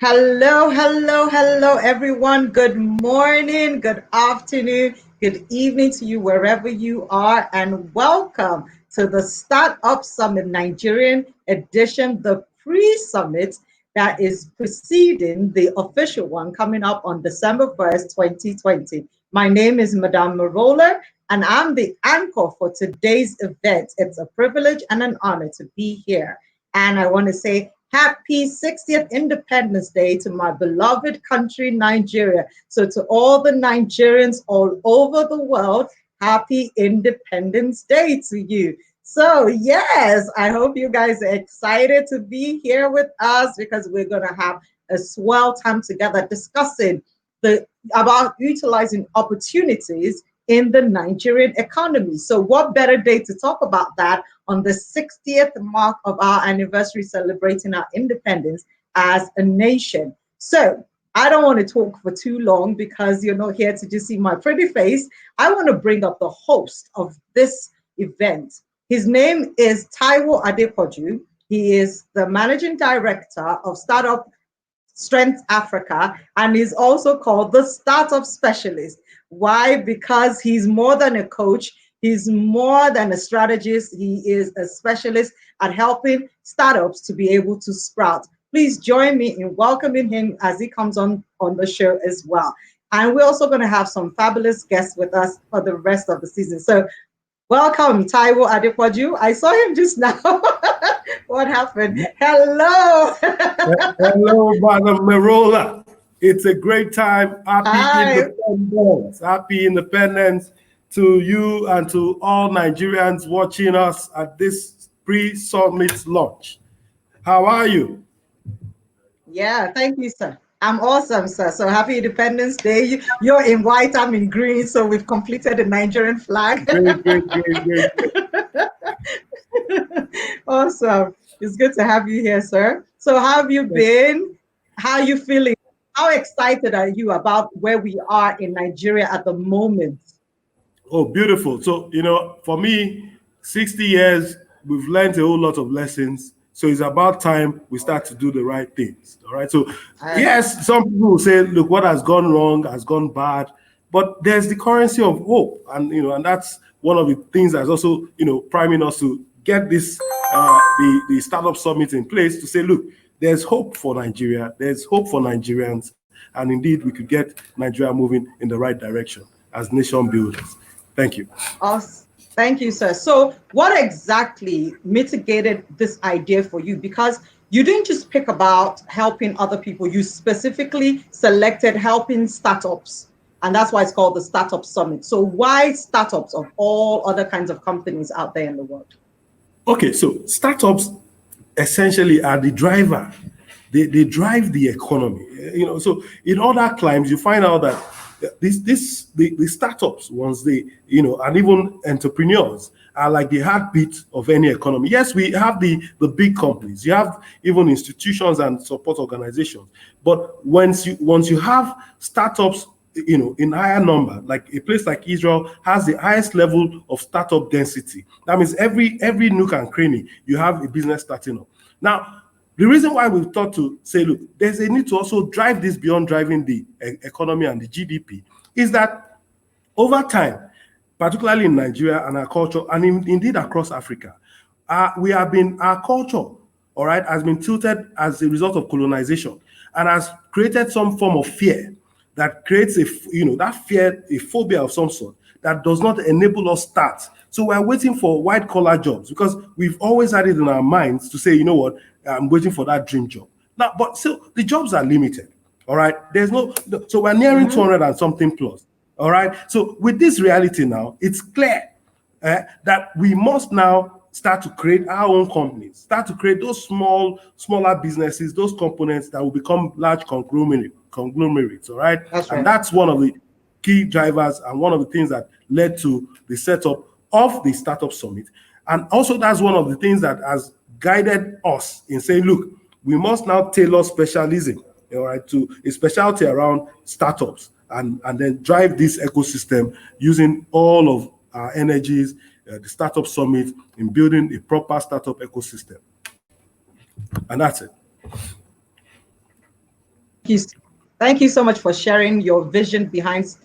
Hello, hello, hello, everyone. Good morning, good afternoon, good evening to you wherever you are, and welcome to the Startup Summit Nigerian edition, the pre-summit that is preceding the official one coming up on December 1st, 2020. My name is Madame Merola, and I'm the anchor for today's event. It's a privilege and an honor to be here. And I want to say happy 60th Independence Day to my beloved country, Nigeria. So to all the Nigerians all over the world, happy Independence Day to you. So yes, I hope you guys are excited to be here with us because we're going to have a swell time together discussing about utilizing opportunities in the Nigerian economy. So what better day to talk about that on the 60th mark of our anniversary celebrating our independence as a nation. So I don't want to talk for too long because you're not here to just see my pretty face. I want to bring up the host of this event. His name is Taiwo Adepoju. He is the managing director of Startup Strength Africa, and he's also called the Startup Specialist. Why? Because he's more than a coach, he's more than a strategist, he is a specialist at helping startups to be able to sprout. Please join me in welcoming him as he comes on the show as well. And we're also going to have some fabulous guests with us for the rest of the season. So welcome, Taiwo Adepoju. I saw him just now. What happened? Hello. Hello, Madam Merola. It's a great time. Hi. Independence. Happy Independence to you and to all Nigerians watching us at this pre-summit launch. How are you? Yeah, thank you, sir. I'm awesome, sir. So happy Independence Day. You're in white, I'm in green. So we've completed the Nigerian flag. Great. Awesome. It's good to have you here, sir. So how have you been? How are you feeling? How excited are you about where we are in Nigeria at the moment? Oh, beautiful. So, for me, 60 years, we've learned a whole lot of lessons. So it's about time we start to do the right things. All right. So, yes, some people will say, look, what has gone wrong has gone bad. But there's the currency of hope. And that's one of the things that's also, priming us to get this, the Startup Summit in place to say, look, there's hope for Nigeria. There's hope for Nigerians. And indeed, we could get Nigeria moving in the right direction as nation builders. Thank you. Awesome. Thank you, sir. So what exactly mitigated this idea for you? Because you didn't just pick about helping other people, you specifically selected helping startups. And that's why it's called the Startup Summit. So why startups of all other kinds of companies out there in the world? Okay, so startups essentially are the driver. They drive the economy. So in other climes, you find out that the startups, once they, and even entrepreneurs are like the heartbeat of any economy. Yes, we have the big companies, you have even institutions and support organizations. But once you have startups, in higher number, like a place like Israel has the highest level of startup density. That means every nook and cranny, you have a business starting up. Now, the reason why we've thought to say, look, there's a need to also drive this beyond driving the economy and the GDP, is that over time, particularly in Nigeria and our culture, and indeed across Africa, our culture, all right, has been tilted as a result of colonization and has created some form of fear that creates that fear, a phobia of some sort that does not enable us start. So we're waiting for white collar jobs because we've always had it in our minds to say, you know what, I'm waiting for that dream job. Now, but still, the jobs are limited. All right. So we're nearing 200 and something plus. All right. So with this reality now, it's clear that we must now start to create our own companies, start to create those smaller businesses, those components that will become large conglomerates. All right. And that's one of the key drivers and one of the things that led to the setup of the Startup Summit. And also that's one of the things that has guided us in saying, look, we must now tailor specialism, all right, to a specialty around startups and then drive this ecosystem using all of our energies, the Startup Summit, in building a proper startup ecosystem. And that's it. you. Thank you so much for sharing your vision behind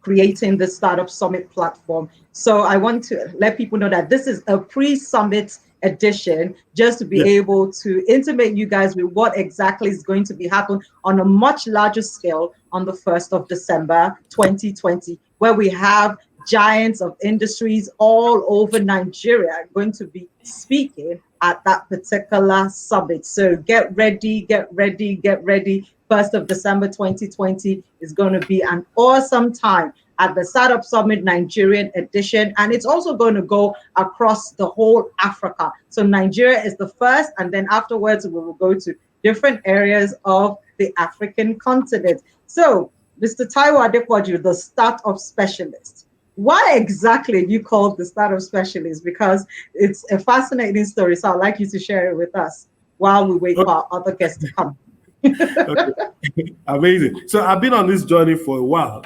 creating the Startup Summit platform. So I want to let people know that this is a pre-summit edition, just to be Yeah. able to intimate you guys with what exactly is going to be happening on a much larger scale on the 1st of December 2020, where we have giants of industries all over Nigeria going to be speaking at that particular summit. So get ready, get ready, get ready. 1st of December 2020 is going to be an awesome time at the Startup Summit Nigerian edition. And it's also going to go across the whole Africa. So Nigeria is the first, and then afterwards we will go to different areas of the African continent. So, Mr. Taiwo Adepoju, the startup specialist. Why exactly you called the startup specialist? Because it's a fascinating story. So I'd like you to share it with us while we wait for our other guests to come. Okay. Amazing. So I've been on this journey for a while.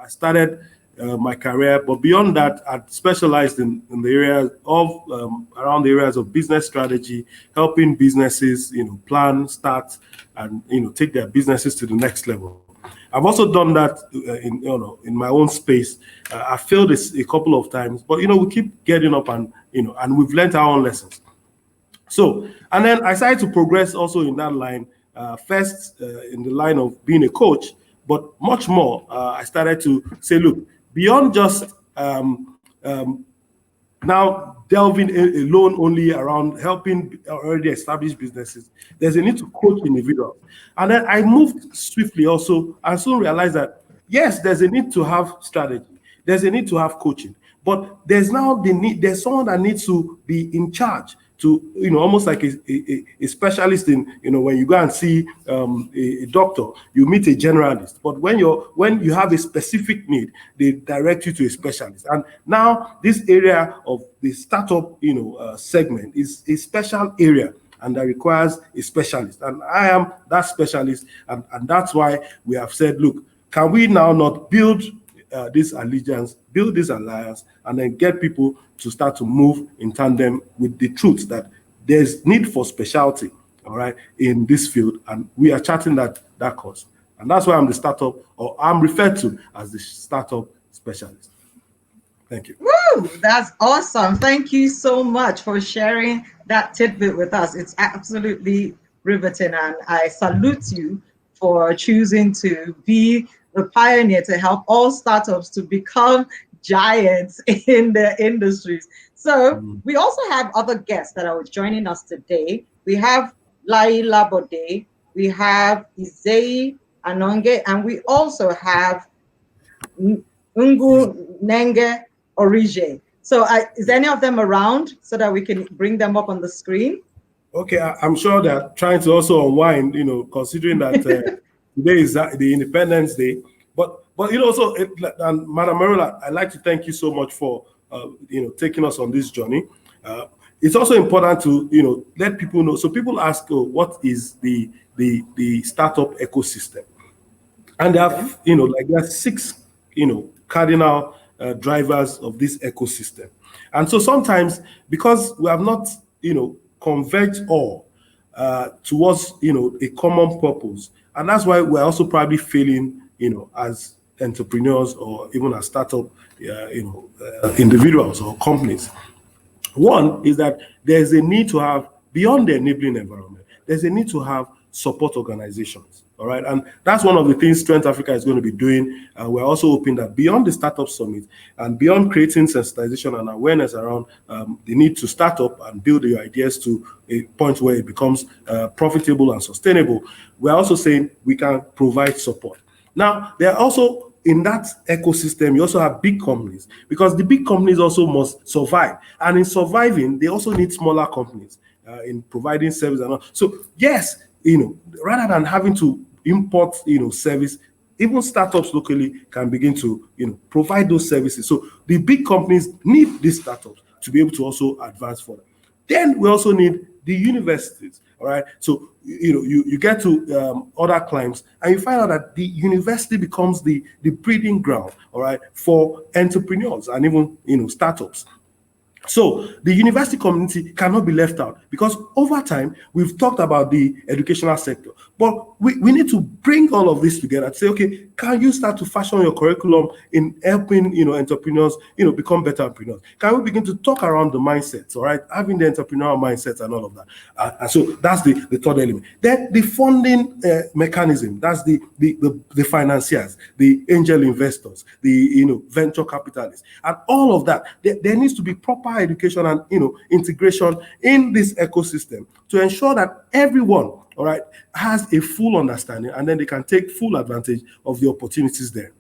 I started my career, but beyond that, I specialized in the areas of around the areas of business strategy, helping businesses, plan, start, and take their businesses to the next level. I've also done that in my own space. I failed this a couple of times, but we keep getting up and we've learned our own lessons. So, and then I started to progress also in that line, first in the line of being a coach, but much more. I started to say, look, beyond just now delving alone only around helping already established businesses, there's a need to coach individuals. And then I moved swiftly also and soon realized that, yes, there's a need to have strategy. There's a need to have coaching. But there's now the need, there's someone that needs to be in charge to, almost like a specialist in, when you go and see a doctor, you meet a generalist. But when you have a specific need, they direct you to a specialist. And now this area of the startup, segment is a special area and that requires a specialist. And I am that specialist. And that's why we have said, look, can we now not build this allegiance, build this alliance, and then get people to start to move in tandem with the truth that there's need for specialty, all right, in this field, and we are charting that course. And that's why I'm the startup, or I'm referred to as the startup specialist. Thank you. Woo! That's awesome. Thank you so much for sharing that tidbit with us. It's absolutely riveting, and I salute you for choosing to be the pioneer to help all startups to become giants in their industries. So we also have other guests that are joining us today. We have Labode, we have Izehi, Anuge, and we also have Nenge, Orjih. So is any of them around so that we can bring them up on the screen? Okay, I'm sure they're trying to also unwind, considering that today is the Independence Day. But so and Madam Merola, I'd like to thank you so much for taking us on this journey. It's also important to let people know. So people ask, what is the startup ecosystem? And there are there are 6 cardinal drivers of this ecosystem. And so sometimes, because we have not converged all towards a common purpose, and that's why we're also probably failing as entrepreneurs or even as startup individuals or companies. One is that there's a need to have, beyond the enabling environment, there's a need to have support organizations. All right. And that's one of the things Strength Africa is going to be doing. We're also hoping that beyond the Startup Summit and beyond creating sensitization and awareness around the need to start up and build your ideas to a point where it becomes profitable and sustainable, we're also saying we can provide support. Now, there are also, in that ecosystem, you also have big companies, because the big companies also must survive. And in surviving, they also need smaller companies in providing service and all. So yes, rather than having to import, service, even startups locally can begin to, provide those services. So the big companies need these startups to be able to also advance further. Then we also need the universities. All right. So, you get to other climes and you find out that the university becomes the breeding ground, all right, for entrepreneurs and even, startups. So the university community cannot be left out, because over time we've talked about the educational sector, but we need to bring all of this together to say, okay, can you start to fashion your curriculum in helping entrepreneurs become better entrepreneurs? Can we begin to talk around the mindsets, all right, having the entrepreneurial mindset and all of that? And so that's the third element. Then the funding mechanism, that's the financiers, the angel investors, the venture capitalists, and all of that. There needs to be proper education and integration in this ecosystem to ensure that everyone, all right, has a full understanding, and then they can take full advantage of the opportunities there.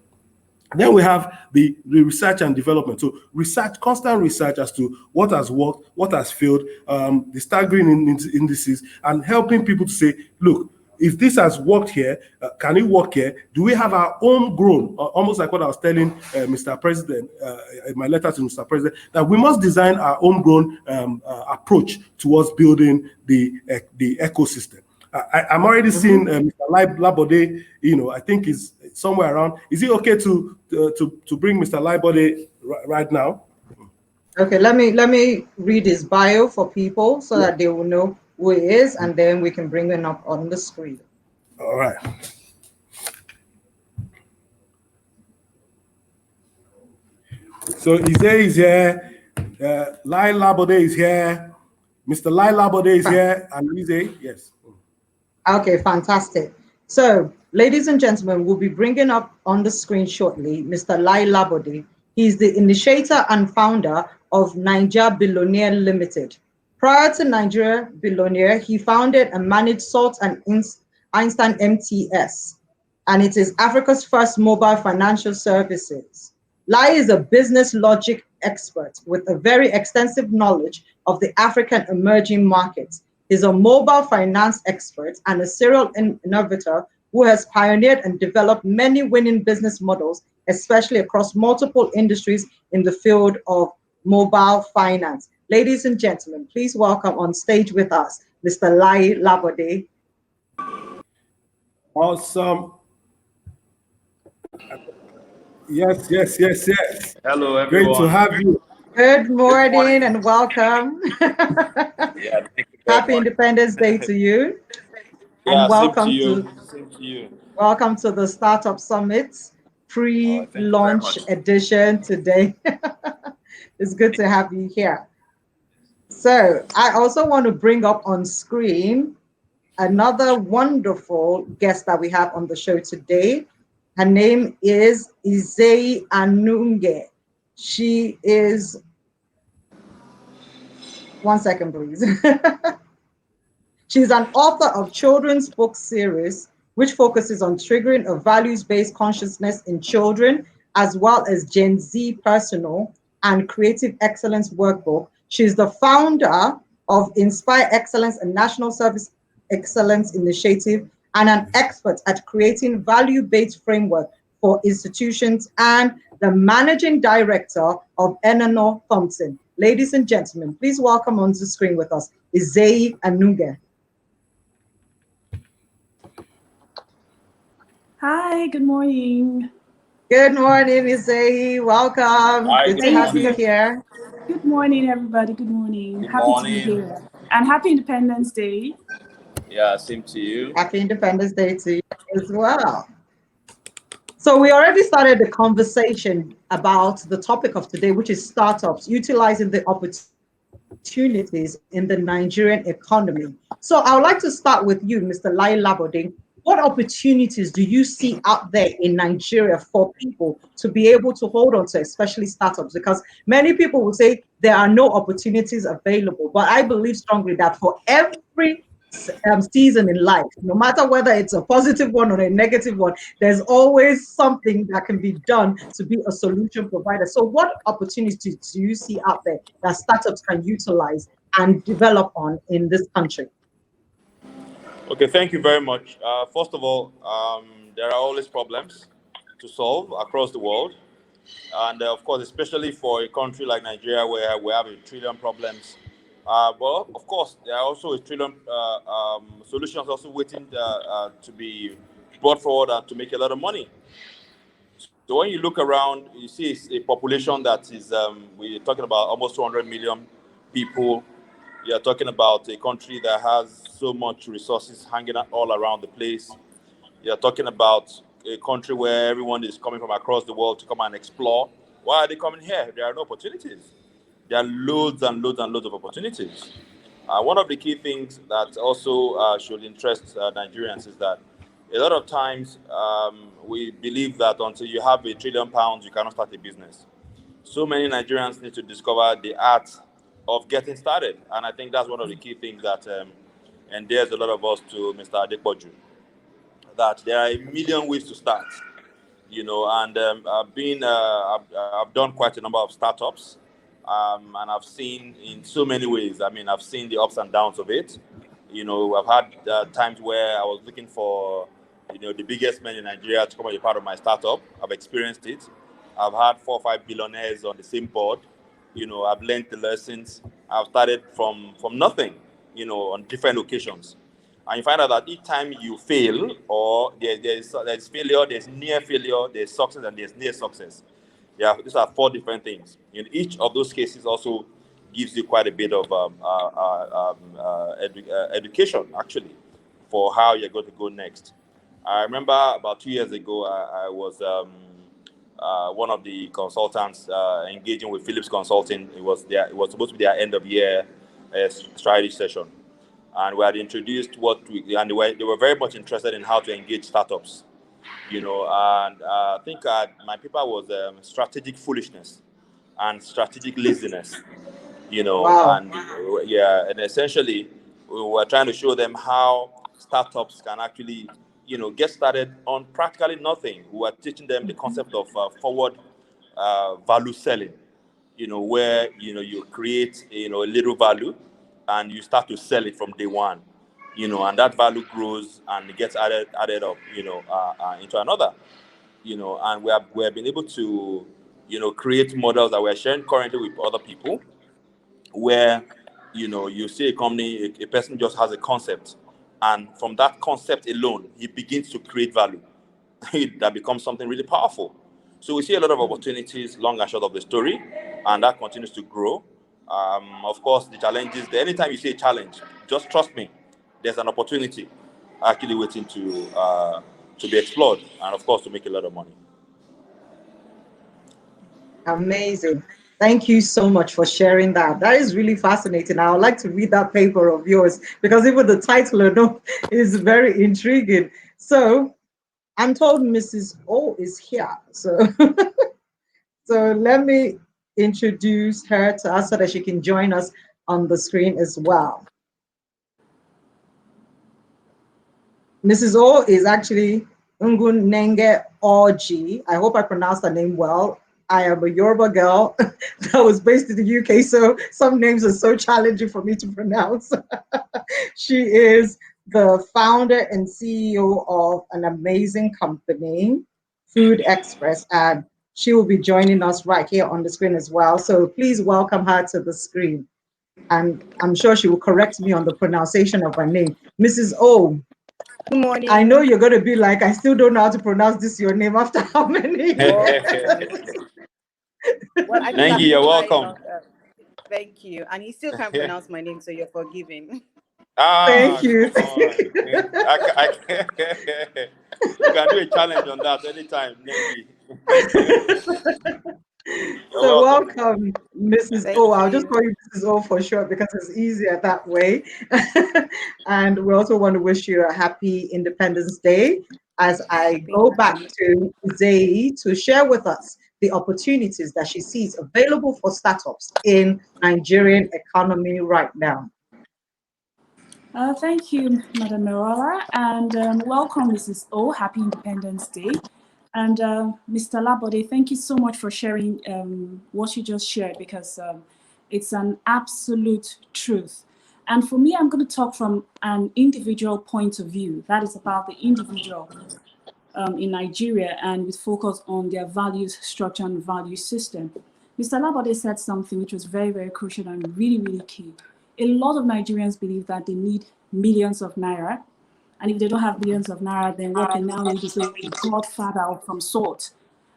Then we have the research and development. So research, constant research as to what has worked, what has failed, the staggering indices, and helping people to say, look, if this has worked here, can it work here? Do we have our own grown, almost like what I was telling Mr. President, in my letter to Mr. President, that we must design our own grown approach towards building the ecosystem. I'm already seeing Mr. Labode, I think is somewhere around. Is it okay to bring Mr. Labode right now? Okay, let me read his bio for people so that they will know who he is, and then we can bring him up on the screen. All right. So Izehi is here, Lai Labode is here, Mr. Lai Labode is here, and Izehi, yes. Okay, fantastic. So, ladies and gentlemen, we'll be bringing up on the screen shortly Mr. Lai Labode. He's the initiator and founder of Nigeria Billionaire Limited. Prior to Nigeria Billionaire, he founded and managed Salt and Einstein MTS, and it is Africa's first mobile financial services. Lai is a business logic expert with a very extensive knowledge of the African emerging markets. He's a mobile finance expert and a serial innovator who has pioneered and developed many winning business models, especially across multiple industries in the field of mobile finance. Ladies and gentlemen, please welcome on stage with us, Mr. Lai Labode. Awesome. Yes. Hello, everyone. Great to have you. Good morning and welcome. Yeah, thank you Happy much. Independence Day to you. Yeah, And welcome same to you. Welcome to the Startup Summit pre-launch edition today. It's good to have you here. So I also want to bring up on screen another wonderful guest that we have on the show today. Her name is Izehi Anuge. She is, one second please. She's an author of children's book series, which focuses on triggering a values-based consciousness in children, as well as Gen Z personal and creative excellence workbook. She's the founder of Inspire Excellence and National Service Excellence Initiative, and an expert at creating value-based framework for institutions, and the managing director of Eleanor Thompson. Ladies and gentlemen, please welcome on the screen with us, Izehi Anuge. Hi, good morning. Good morning, Izehi. Welcome. Hi, good to have you here. Good morning, everybody. Good morning. Good happy morning. to be here. And happy Independence Day. Yeah, same to you. Happy Independence Day to you as well. So we already started the conversation about the topic of today, which is startups, utilizing the opportunities in the Nigerian economy. So I would like to start with you, Mr. Lai Labode. What opportunities do you see out there in Nigeria for people to be able to hold on to, especially startups? Because many people will say there are no opportunities available, but I believe strongly that for every season in life, no matter whether it's a positive one or a negative one, there's always something that can be done to be a solution provider. So what opportunities do you see out there that startups can utilize and develop on in this country? Okay, thank you very much. First of all, there are always problems to solve across the world. And of course, especially for a country like Nigeria, where we have a trillion problems. But of course, there are also a trillion solutions also waiting to be brought forward and to make a lot of money. So when you look around, you see it's a population that is, we're talking about almost 200 million people. You're talking about a country that has so much resources hanging out all around the place. You're talking about a country where everyone is coming from across the world to come and explore. Why are they coming here? There are no opportunities. There are loads and loads and loads of opportunities. One of the key things that also should interest Nigerians is that a lot of times we believe that until you have £1 trillion, you cannot start a business. So many Nigerians need to discover the art of getting started. And I think that's one of the key things that endears a lot of us to Mr. Adepoju, that there are a million ways to start, and I've done quite a number of startups, and I've seen in so many ways. I mean, I've seen the ups and downs of it. I've had times where I was looking for, the biggest men in Nigeria to come and be part of my startup. I've experienced it. I've had 4 or 5 billionaires on the same board. I've learned the lessons. I've started from nothing, on different occasions. And you find out that each time you fail, or there's failure, there's near failure, there's success, and there's near success. Yeah, these are 4 different things. In each of those cases also gives you quite a bit of education, actually, for how you're going to go next. I remember about 2 years ago, I was one of the consultants engaging with Philips Consulting. It was supposed to be their end of year strategy session. And we had introduced and they were very much interested in how to engage startups, and I think my paper was strategic foolishness and strategic laziness, Wow. and essentially we were trying to show them how startups can actually, get started on practically nothing. We were teaching them the concept of forward value selling, where, you create, a little value and you start to sell it from day one, and that value grows and it gets added up, into another, and we have been able to, create models that we're sharing currently with other people, where, you see a company, a person just has a concept, and from that concept alone, he begins to create value that becomes something really powerful. So we see a lot of opportunities, long and short of the story, and that continues to grow. Of course, the challenges, anytime you see a challenge, just trust me, there's an opportunity actually waiting to be explored, and of course, to make a lot of money. Amazing. Thank you so much for sharing that. That is really fascinating. I would like to read that paper of yours, because even the title alone is very intriguing. So I'm told Mrs. O is here. So, so let me introduce her to us so that she can join us on the screen as well. Mrs. O is actually Nenge Orjih. I hope I pronounced her name well. I am a Yoruba girl that was based in the UK, so some names are so challenging for me to pronounce. She is the founder and CEO of an amazing company, Food Express, and she will be joining us right here on the screen as well. So please welcome her to the screen. And I'm sure she will correct me on the pronunciation of her name. Mrs. O, good morning. I know you're going to be like, I still don't know how to pronounce this, your name, after how many years? Well, I think Nenge, you're welcome. Thank you. And you still can't pronounce my name, so you're forgiven. Thank you. Come on. You can do a challenge on that anytime, Nenge. So welcome, Mrs. Thank O. I'll you. just call you Mrs. O for short because it's easier that way. And we also want to wish you a happy Independence Day as I go back to Izehi to share with us the opportunities that she sees available for startups in Nigerian economy right now. Thank you, Madam Merola, and welcome, Mrs. O. Happy Independence Day. And Mr. Labode, thank you so much for sharing what you just shared, because it's an absolute truth. And for me, I'm going to talk from an individual point of view. That is about the individual in Nigeria, and with focus on their values structure and value system. Mr. Labode said something which was very, very crucial and really, really key. A lot of Nigerians believe that they need millions of naira. And if they don't have billions of naira, then what they now need is a godfather of some sort.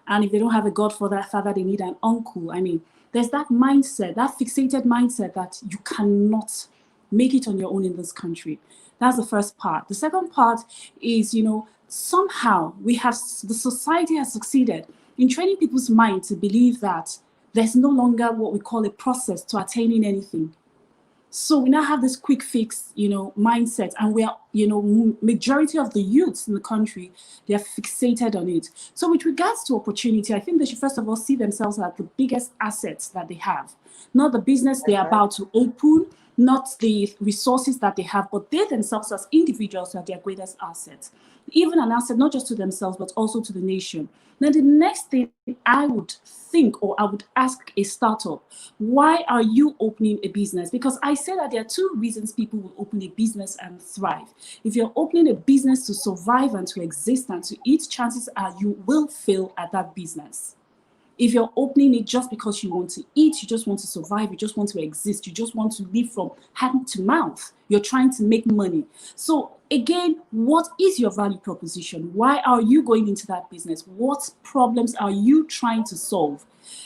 And if they don't have a godfather, father, they need an uncle. I mean, there's that mindset, that fixated mindset that you cannot make it on your own in this country. That's the first part. The second part is, somehow the society has succeeded in training people's mind to believe that there's no longer what we call a process to attaining anything. So we now have this quick fix, mindset, and we are, majority of the youths in the country, they are fixated on it. So with regards to opportunity, I think they should first of all see themselves as the biggest assets that they have, not the business they're about to open, not the resources that they have, but they themselves as individuals are their greatest assets. Even an asset, not just to themselves, but also to the nation. Then the next thing I would think, or I would ask a startup, why are you opening a business? Because I say that there are two reasons people will open a business and thrive. If you're opening a business to survive and to exist and to eat, chances are you will fail at that business. If you're opening it just because you want to eat, you just want to survive, you just want to exist, you just want to live from hand to mouth, you're trying to make money. So again, what is your value proposition? Why are you going into that business? What problems are you trying to solve?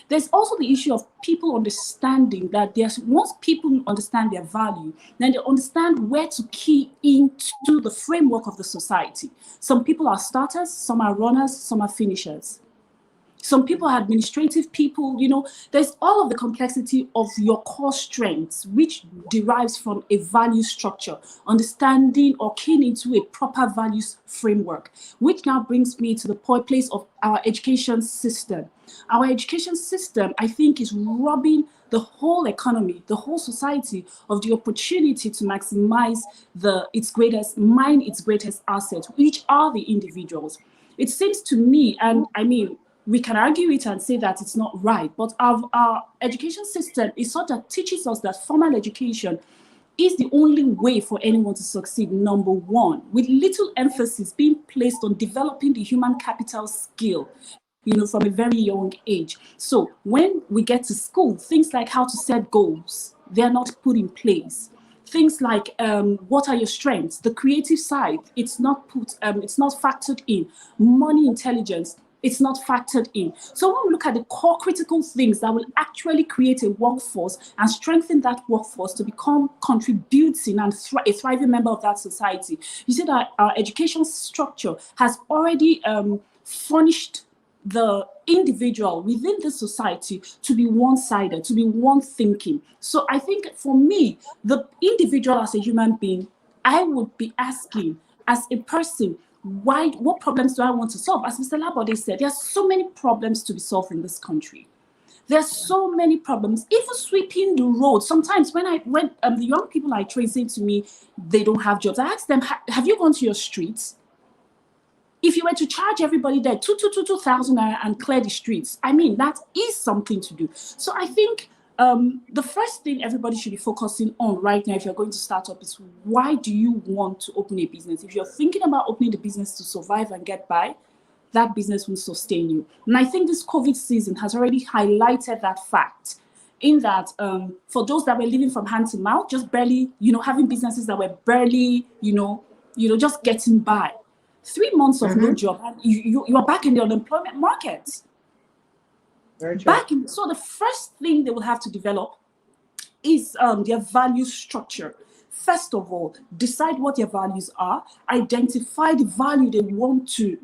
There's also the issue of people understanding that once people understand their value, then they understand where to key into the framework of the society. Some people are starters, some are runners, some are finishers. Some people are administrative people, there's all of the complexity of your core strengths, which derives from a value structure, understanding or keying into a proper values framework, which now brings me to the place of our education system. Our education system, I think, is robbing the whole economy, the whole society of the opportunity to maximize its greatest asset, which are the individuals. It seems to me, and I mean, we can argue it and say that it's not right, but our education system is sort of teaches us that formal education is the only way for anyone to succeed, number one, with little emphasis being placed on developing the human capital skill, from a very young age. So when we get to school, things like how to set goals, they're not put in place. Things like what are your strengths, the creative side, it's not factored in. Money intelligence, it's not factored in. So when we look at the core critical things that will actually create a workforce and strengthen that workforce to become contributing and a thriving member of that society, you see that our education structure has already furnished the individual within the society to be one-sided, to be one thinking. So I think for me, the individual as a human being, I would be asking as a person, what problems do I want to solve? As Mr. Labode said, there are so many problems to be solved in this country. There are so many problems, even sweeping the road. Sometimes when the young people I train say to me, they don't have jobs, I ask them, have you gone to your streets? If you were to charge everybody there 2,000 and clear the streets, I mean, that is something to do. So I think the first thing everybody should be focusing on right now if you're going to start up is, why do you want to open a business? If you're thinking about opening the business to survive and get by, that business will sustain you. And I think this COVID season has already highlighted that fact, in that for those that were living from hand to mouth, just barely, having businesses that were barely, just getting by. 3 months of no job, and you are back in the unemployment market. So the first thing they will have to develop is their value structure. First of all, decide what their values are, identify the value they want to,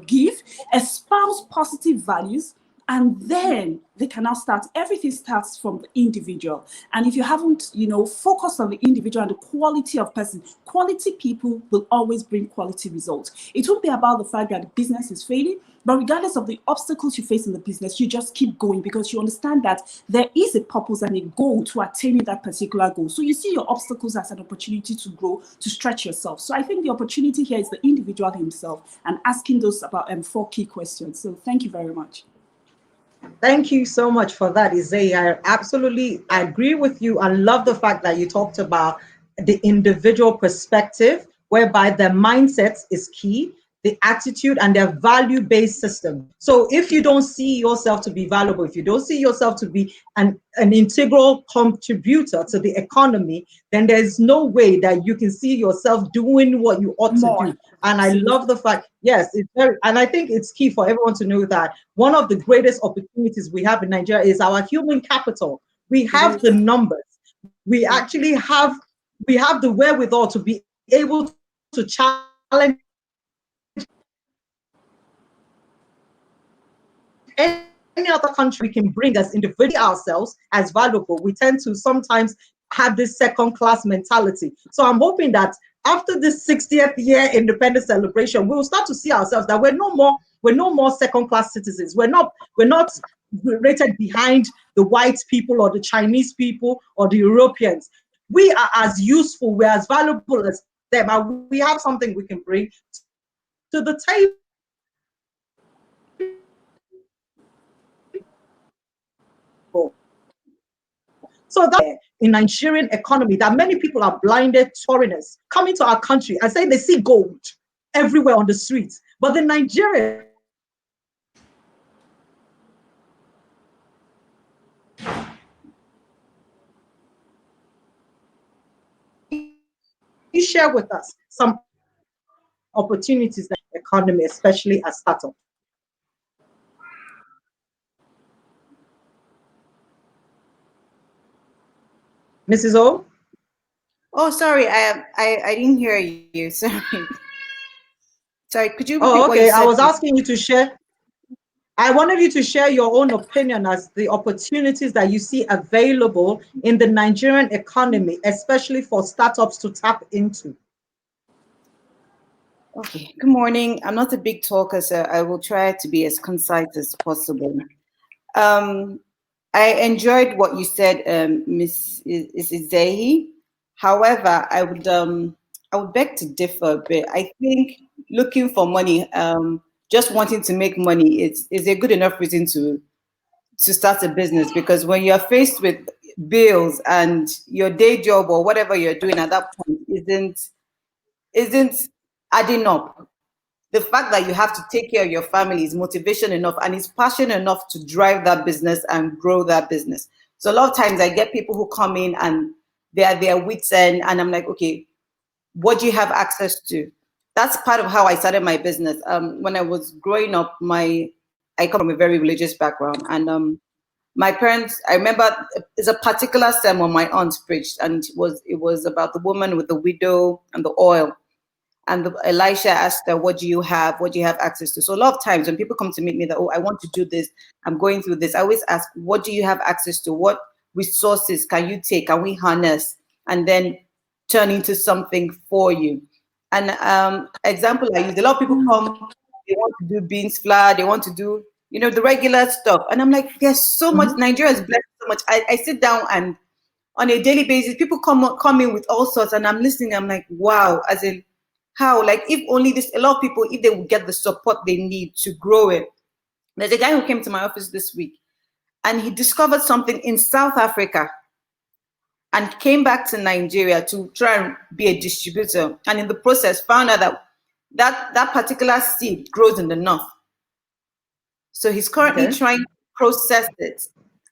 give, espouse positive values, and then they can now start. Everything starts from the individual. And if you haven't, focused on the individual and the quality of person, quality people will always bring quality results. It won't be about the fact that the business is failing, but regardless of the obstacles you face in the business, you just keep going because you understand that there is a purpose and a goal to attaining that particular goal. So you see your obstacles as an opportunity to grow, to stretch yourself. So I think the opportunity here is the individual himself and asking those about 4 key questions. So thank you very much. Thank you so much for that, Izehi. I absolutely agree with you. I love the fact that you talked about the individual perspective, whereby the mindset is key. the attitude, and their value-based system. So if you don't see yourself to be valuable, if you don't see yourself to be an integral contributor to the economy, then there's no way that you can see yourself doing what you ought to More. do. And I love the fact, yes, it's very, and I think it's key for everyone to know that one of the greatest opportunities we have in Nigeria is our human capital. We have the numbers. We actually have, we have the wherewithal to be able to challenge any other country. We can bring as individually ourselves as valuable. We tend to sometimes have this second class mentality. So I'm hoping that after this 60th year independence celebration, we will start to see ourselves that we're no more second class citizens. We're not rated behind the white people or the Chinese people or the Europeans. We are as useful, we're as valuable as them, and we have something we can bring to the table. So that in Nigerian economy, that many people are blinded foreigners coming to our country and saying they see gold everywhere on the streets. But the Nigerians, you share with us some opportunities in the economy, especially as startup. Mrs. O? Oh, sorry, I didn't hear you. Sorry. Sorry, could you repeat Oh, what you okay. said? I was asking you to share. I wanted you to share your own opinion as the opportunities that you see available in the Nigerian economy, especially for startups to tap into. Okay, good morning. I'm not a big talker, so I will try to be as concise as possible. I enjoyed what you said, Miss Izehi. However, I would beg to differ a bit. I think looking for money, just wanting to make money is a good enough reason to start a business, because when you're faced with bills and your day job or whatever you're doing at that point isn't adding up, the fact that you have to take care of your family is motivation enough, and it's passion enough to drive that business and grow that business. So a lot of times I get people who come in and they are their wits end, and I'm like, okay, what do you have access to? That's part of how I started my business. When I was growing up, I come from a very religious background, and my parents, I remember there's a particular sermon my aunt preached, and it was about the woman with the widow and the oil. And Elisha asked her, what do you have? What do you have access to? So a lot of times when people come to meet me that, oh, I want to do this, I'm going through this, I always ask, what do you have access to? What resources can you take? Can we harness and then turn into something for you? And example I use, a lot of people come, they want to do beans flour, they want to do, the regular stuff. And I'm like, there's so much, Nigeria is blessed so much. I sit down and on a daily basis, people come in with all sorts, and I'm listening, I'm like, wow, as in, how, like, if only this, a lot of people, if they would get the support they need to grow it. There's a guy who came to my office this week, and he discovered something in South Africa and came back to Nigeria to try and be a distributor, and in the process found out that particular seed grows in the north. So he's currently trying to process it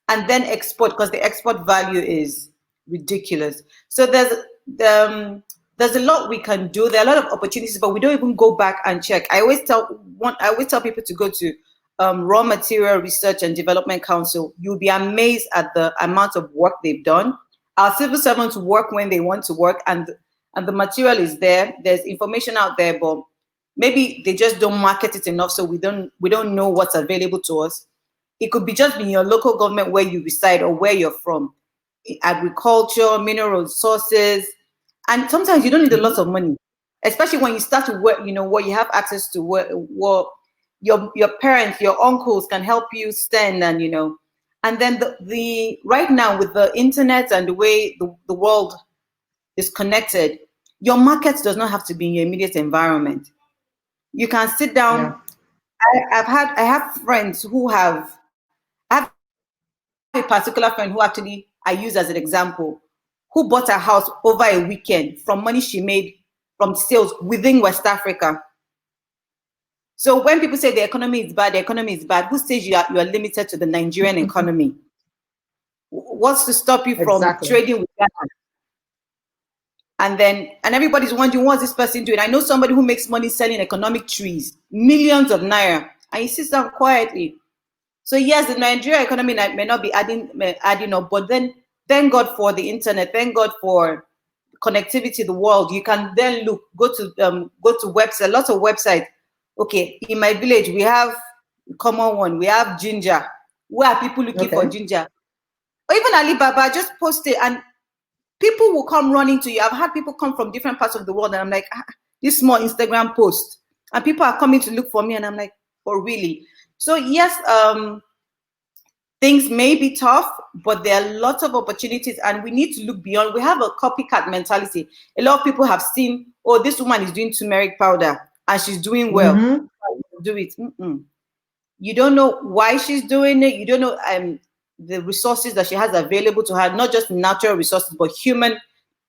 and then export, because the export value is ridiculous. So there's a lot we can do. There are a lot of opportunities, but we don't even go back and check. I always tell people to go to Raw Material Research and Development Council. You'll be amazed at the amount of work they've done. Our civil servants work when they want to work, and the material is there. There's information out there, but maybe they just don't market it enough, so we don't know what's available to us. It could be just in your local government where you reside or where you're from. Agriculture, mineral resources, and sometimes you don't need a lot of money, especially when you start to work, what you have access to, what your parents, your uncles can help you send, and and then the right now with the internet and the way the world is connected, your market does not have to be in your immediate environment. You can sit down. I have friends who I have a particular friend who actually I use as an example, who bought a house over a weekend from money she made from sales within West Africa. So when people say the economy is bad, who says you are limited to the Nigerian economy? What's to stop you from trading with Ghana? And everybody's wondering, what's this person doing? I know somebody who makes money selling economic trees, millions of naira, and he sits down quietly. So yes, the Nigerian economy may not be adding up, but then thank God for the internet, thank God for connectivity to the world. You can then go to websites, lots of websites. Okay, in my village we have common one, we have ginger. Where are people looking for ginger? Or even Alibaba, just post it and people will come running to you. I've had people come from different parts of the world and I'm like, this small Instagram post, and people are coming to look for me and I'm like, oh really? So yes, things may be tough, but there are lots of opportunities and we need to look beyond. We have a copycat mentality. A lot of people have seen, oh, this woman is doing turmeric powder and she's doing well. Do it. You don't know why she's doing it. You don't know the resources that she has available to her, not just natural resources, but human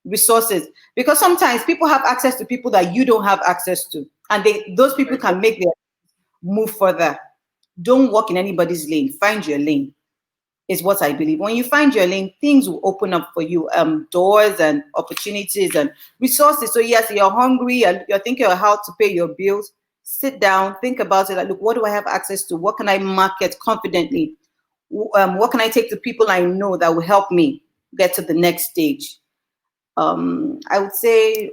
resources. Because sometimes people have access to people that you don't have access to. And those people can make their move further. Don't walk in anybody's lane. Find your lane, is what I believe. When you find your lane, things will open up for you, doors and opportunities and resources. So yes, you're hungry and you're thinking of how to pay your bills. Sit down, think about it. Like, look, what do I have access to? What can I market confidently? What can I take to people I know that will help me get to the next stage? I would say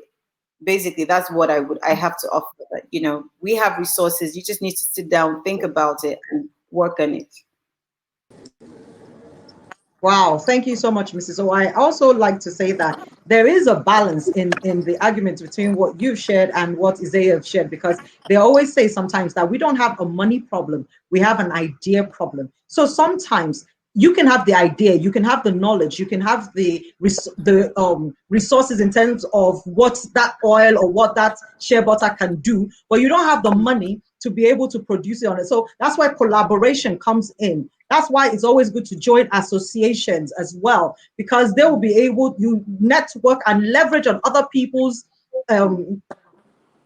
basically that's what I have to offer. That, you know, we have resources. You just need to sit down, think about it, and work on it. Wow, thank you so much, Mrs. O. I also like to say that there is a balance in the argument between what you've shared and what Izehi have shared, because they always say sometimes that we don't have a money problem, we have an idea problem. So sometimes you can have the idea, you can have the knowledge, you can have the resources in terms of what that oil or what that shea butter can do, but you don't have the money to be able to produce it on it. So that's why collaboration comes in. That's why it's always good to join associations as well, because they will be able, you network and leverage on other people's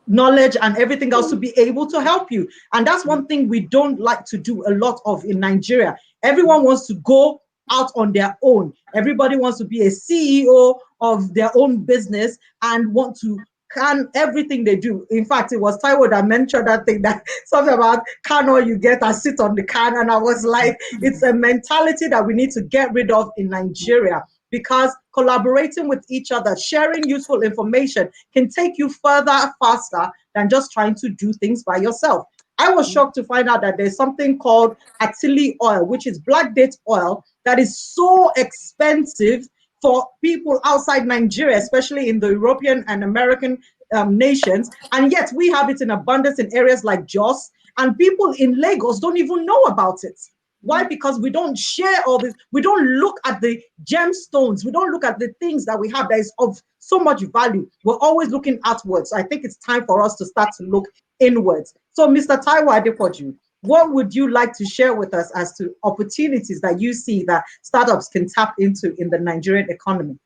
knowledge and everything else to be able to help you. And that's one thing we don't like to do a lot of in Nigeria. Everyone wants to go out on their own. Everybody wants to be a CEO of their own business and want to can everything they do. In fact, it was Taiwo that mentioned that thing, that something about can all you get and sit on the can. And I was like, it's a mentality that we need to get rid of in Nigeria, because collaborating with each other, sharing useful information can take you further faster than just trying to do things by yourself. I was shocked to find out that there's something called Atili oil, which is black date oil, that is so expensive for people outside Nigeria, especially in the European and American nations. And yet we have it in abundance in areas like Jos, and people in Lagos don't even know about it. Why? Because we don't share all this. We don't look at the gemstones. We don't look at the things that we have that is of so much value. We're always looking outwards. So I think it's time for us to start to look inwards. So Mr. Taiwo Adepoju, what would you like to share with us as to opportunities that you see that startups can tap into in the Nigerian economy?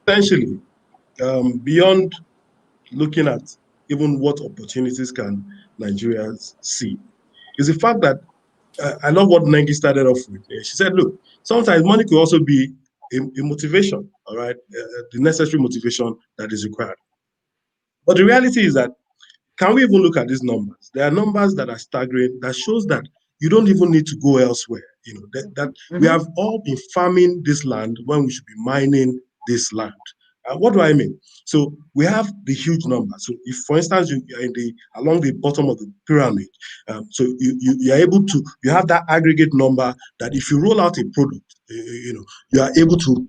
Essentially, beyond looking at even what opportunities can Nigerians see, is the fact that I love what Nenge started off with. She said, look, sometimes money could also be a motivation, all right, the necessary motivation that is required. But the reality is that, can we even look at these numbers? There are numbers that are staggering that shows that you don't even need to go elsewhere. You know, that we have all been farming this land when we should be mining this land. What do I mean? So we have the huge numbers. So if, for instance, you are in along the bottom of the pyramid, so you are able to, you have that aggregate number that if you roll out a product, you are able to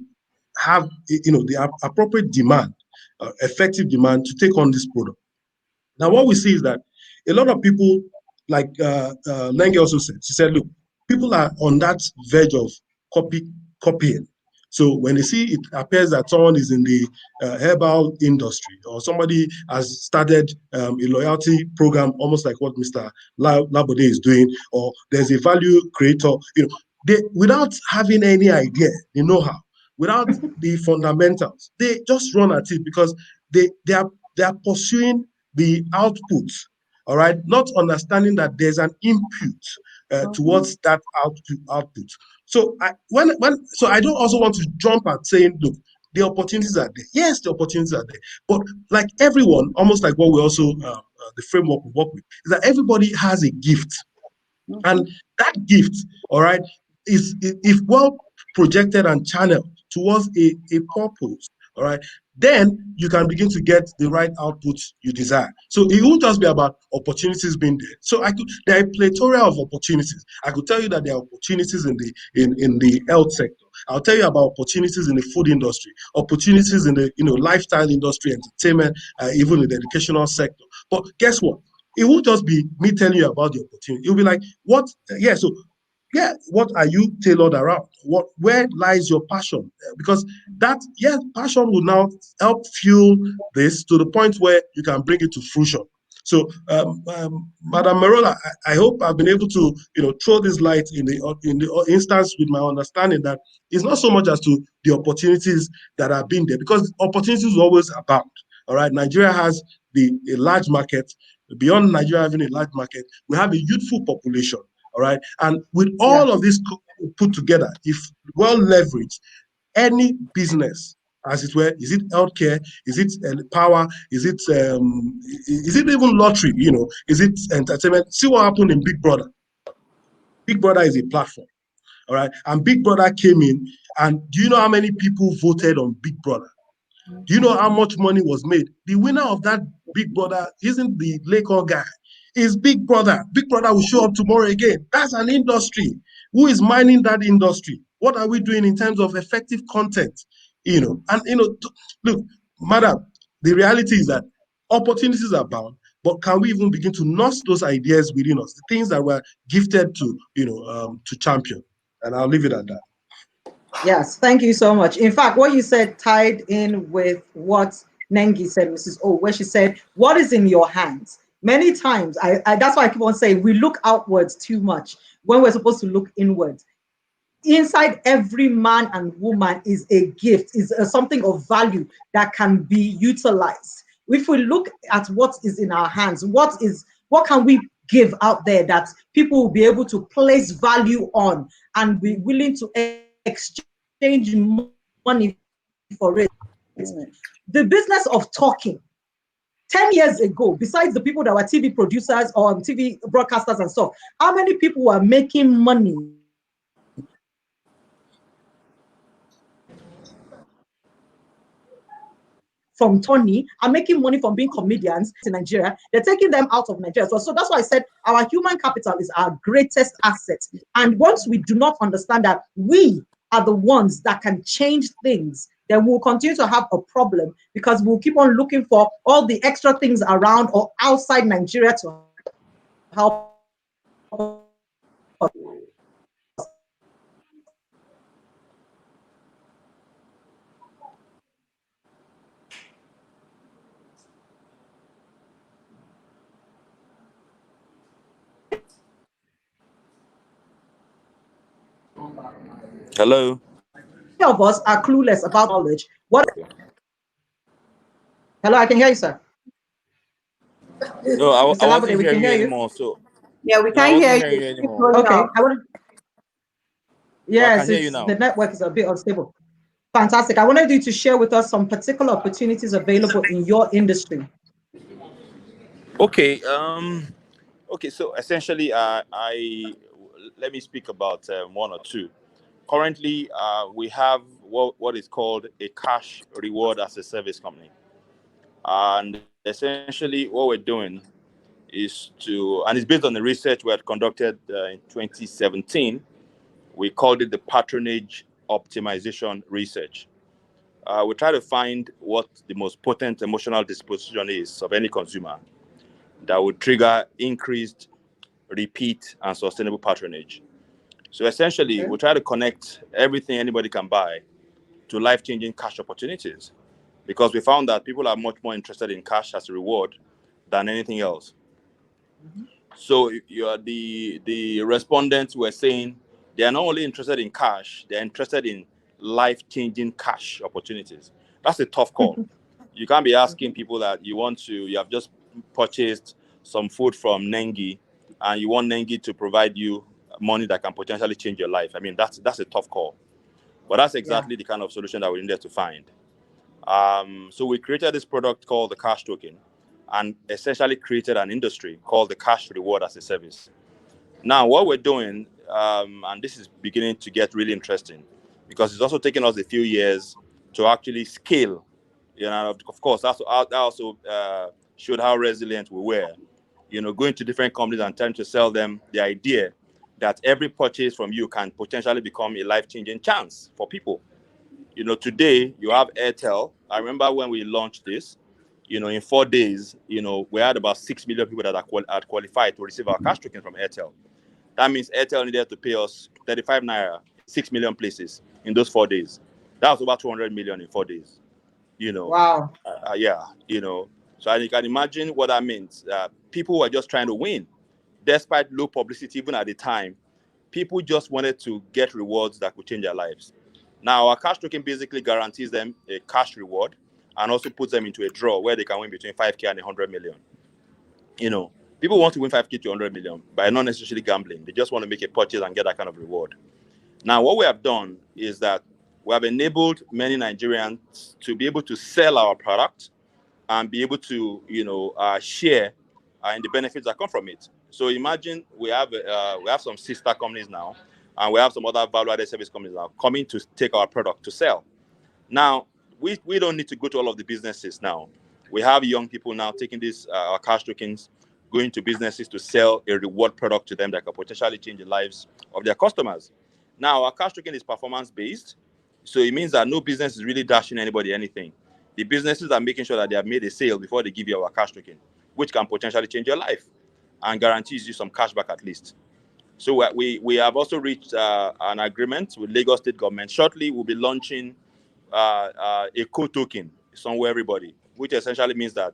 have, the appropriate demand, effective demand to take on this product. Now, what we see is that a lot of people, like Nenge also said, she said, look, people are on that verge of copying. So when they see it appears that someone is in the herbal industry, or somebody has started a loyalty program, almost like what Mr. Labode is doing, or there's a value creator, they, without having any idea, they know how. without the fundamentals. They just run at it because they are pursuing the output, all right, not understanding that there's an input towards that output. So I don't also want to jump at saying, look, the opportunities are there. Yes, the opportunities are there, but like everyone, almost like what we also the framework we work with is that everybody has a gift, and that gift, all right, is if well projected and channeled towards a purpose, all right, then you can begin to get the right outputs you desire. So it won't just be about opportunities being there. So there are a plethora of opportunities. I could tell you that there are opportunities in the health sector. I'll tell you about opportunities in the food industry, opportunities in the lifestyle industry, entertainment, even in the educational sector. But guess what? It won't just be me telling you about the opportunity. It'll be like, what? What are you tailored around? Where lies your passion? Because passion will now help fuel this to the point where you can bring it to fruition. So, Madam Merola, I hope I've been able to, throw this light in the instance with my understanding that it's not so much as to the opportunities that have been there, because opportunities will always abound. All right, Nigeria has a large market. Beyond Nigeria having a large market, we have a youthful population. All right, and with all of this put together, if well leveraged, any business, as it were, is it healthcare, is it power, is it even lottery, is it entertainment? See what happened in Big Brother. Big Brother is a platform, all right, and Big Brother came in, and do you know how many people voted on Big Brother? Do you know how much money was made? The winner of that Big Brother isn't the Lakers guy. It's Big Brother. Big Brother will show up tomorrow again. That's an industry. Who is mining that industry? What are we doing in terms of effective content? Look, madam, the reality is that opportunities are bound, but can we even begin to nurse those ideas within us, the things that we're gifted to champion? And I'll leave it at that. Yes, thank you so much. In fact, what you said tied in with what Nenge said, Mrs. O, where she said, what is in your hands? Many times, that's why I keep on saying we look outwards too much when we're supposed to look inwards. Inside every man and woman is a gift, is something of value that can be utilized. If we look at what is in our hands, what can we give out there that people will be able to place value on and be willing to exchange money for it. The business of talking. 10 years ago, besides the people that were TV producers or TV broadcasters and stuff, how many people were making money from Tony are making money from being comedians in Nigeria? They're taking them out of Nigeria. So that's why I said our human capital is our greatest asset. And once we do not understand that we are the ones that can change things, then we'll continue to have a problem, because we'll keep on looking for all the extra things around or outside Nigeria to help us. Hello. Many of us are clueless about knowledge. Hello, I can hear you, sir. No, I Mr. Labode, wasn't we can hearing you hear you. anymore. So Yeah, we no, I can't hear wasn't you. hearing you Keep anymore. going Okay, up. But I yes, can hear you now. the network is a bit unstable. Fantastic. I wanted you to share with us some particular opportunities available in your industry. Okay. Okay. So essentially, I let me speak about one or two. Currently, we have what is called a cash reward as a service company, and essentially, what we're doing is and it's based on the research we had conducted in 2017. We called it the patronage optimization research. We try to find what the most potent emotional disposition is of any consumer that would trigger increased, repeat, and sustainable patronage. So essentially, we try to connect everything anybody can buy to life-changing cash opportunities, because we found that people are much more interested in cash as a reward than anything else. So you are the respondents were saying they are not only interested in cash, they're interested in life-changing cash opportunities. That's a tough call. You can't be asking people that you have just purchased some food from Nenge and you want Nenge to provide you money that can potentially change your life. I mean, that's a tough call. But that's exactly the kind of solution that we needed to find. So we created this product called the Cash Token and essentially created an industry called the Cash Reward as a Service. Now, what we're doing, and this is beginning to get really interesting because it's also taken us a few years to actually scale. Of course, that also showed how resilient we were. Going to different companies and trying to sell them the idea that every purchase from you can potentially become a life-changing chance for people. Today you have Airtel. I remember when we launched this, in 4 days, we had about 6 million people that had qualified to receive our cash token from Airtel. That means Airtel needed to pay us 35 naira, 6 million places in those 4 days. That was over 200 million in 4 days. Wow. So you can imagine what that means. People were just trying to win, despite low publicity, even at the time. People just wanted to get rewards that could change their lives. Now, our cash token basically guarantees them a cash reward and also puts them into a draw where they can win between 5K and 100 million. People want to win 5K to 100 million by not necessarily gambling. They just want to make a purchase and get that kind of reward. Now, what we have done is that we have enabled many Nigerians to be able to sell our product and be able to, share in the benefits that come from it. So imagine we have some sister companies now, and we have some other value-added service companies now coming to take our product to sell. Now, we don't need to go to all of the businesses now. We have young people now taking these our cash tokens, going to businesses to sell a reward product to them that can potentially change the lives of their customers. Now, our cash token is performance-based, so it means that no business is really dashing anybody anything. The businesses are making sure that they have made a sale before they give you our cash token, which can potentially change your life and guarantees you some cash back at least. So we have also reached an agreement with Lagos State government. Shortly, we'll be launching a co-token somewhere, everybody, which essentially means that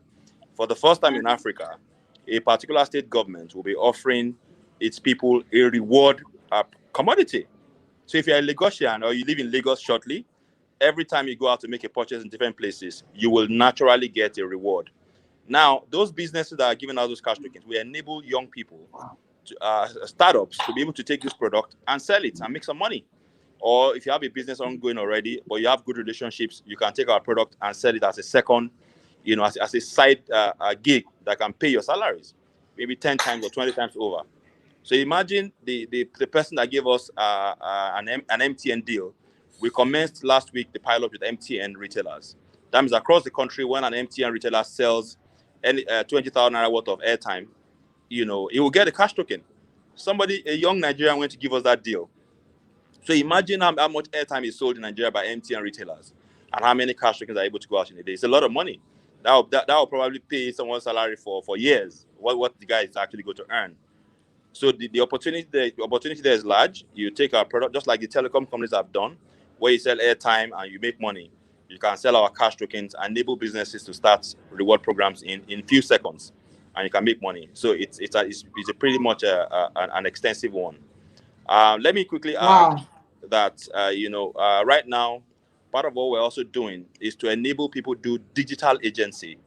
for the first time in Africa, a particular state government will be offering its people a reward commodity. So if you're a Lagosian or you live in Lagos shortly, every time you go out to make a purchase in different places, you will naturally get a reward. Now, those businesses that are giving out those cash tokens, we enable young people, startups, to be able to take this product and sell it and make some money. Or if you have a business ongoing already, but you have good relationships, you can take our product and sell it as a second, as a side gig that can pay your salaries, maybe 10 times or 20 times over. So imagine the person that gave us an MTN deal. We commenced last week the pilot with MTN retailers. That means across the country, when an MTN retailer sells any 20,000 naira worth of airtime, he will get a cash token. A young Nigerian went to give us that deal. So imagine how much airtime is sold in Nigeria by MTN retailers and how many cash tokens are able to go out in a day. It's a lot of money. That will probably pay someone's salary for years, what the guy is actually going to earn. So the opportunity there is large. You take our product, just like the telecom companies have done, where you sell airtime and you make money. You can sell our cash tokens and enable businesses to start reward programs in few seconds, and you can make money. So it's a pretty much an extensive one. Let me quickly add that right now, part of what we're also doing is to enable people to do digital agency.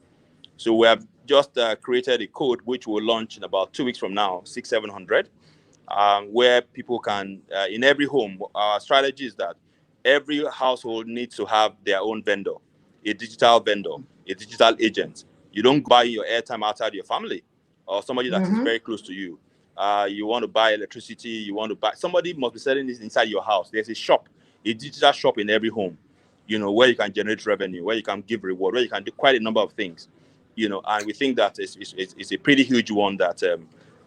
So we have just created a code which will launch in about 2 weeks from now, 600-700, where people can, in every home, our strategy is that every household needs to have their own vendor, a digital agent. You don't buy your airtime outside your family or somebody that is very close to you. You want to buy electricity, somebody must be selling this inside your house. There's a digital shop in every home, where you can generate revenue, where you can give reward, where you can do quite a number of things. And we think that it's a pretty huge one that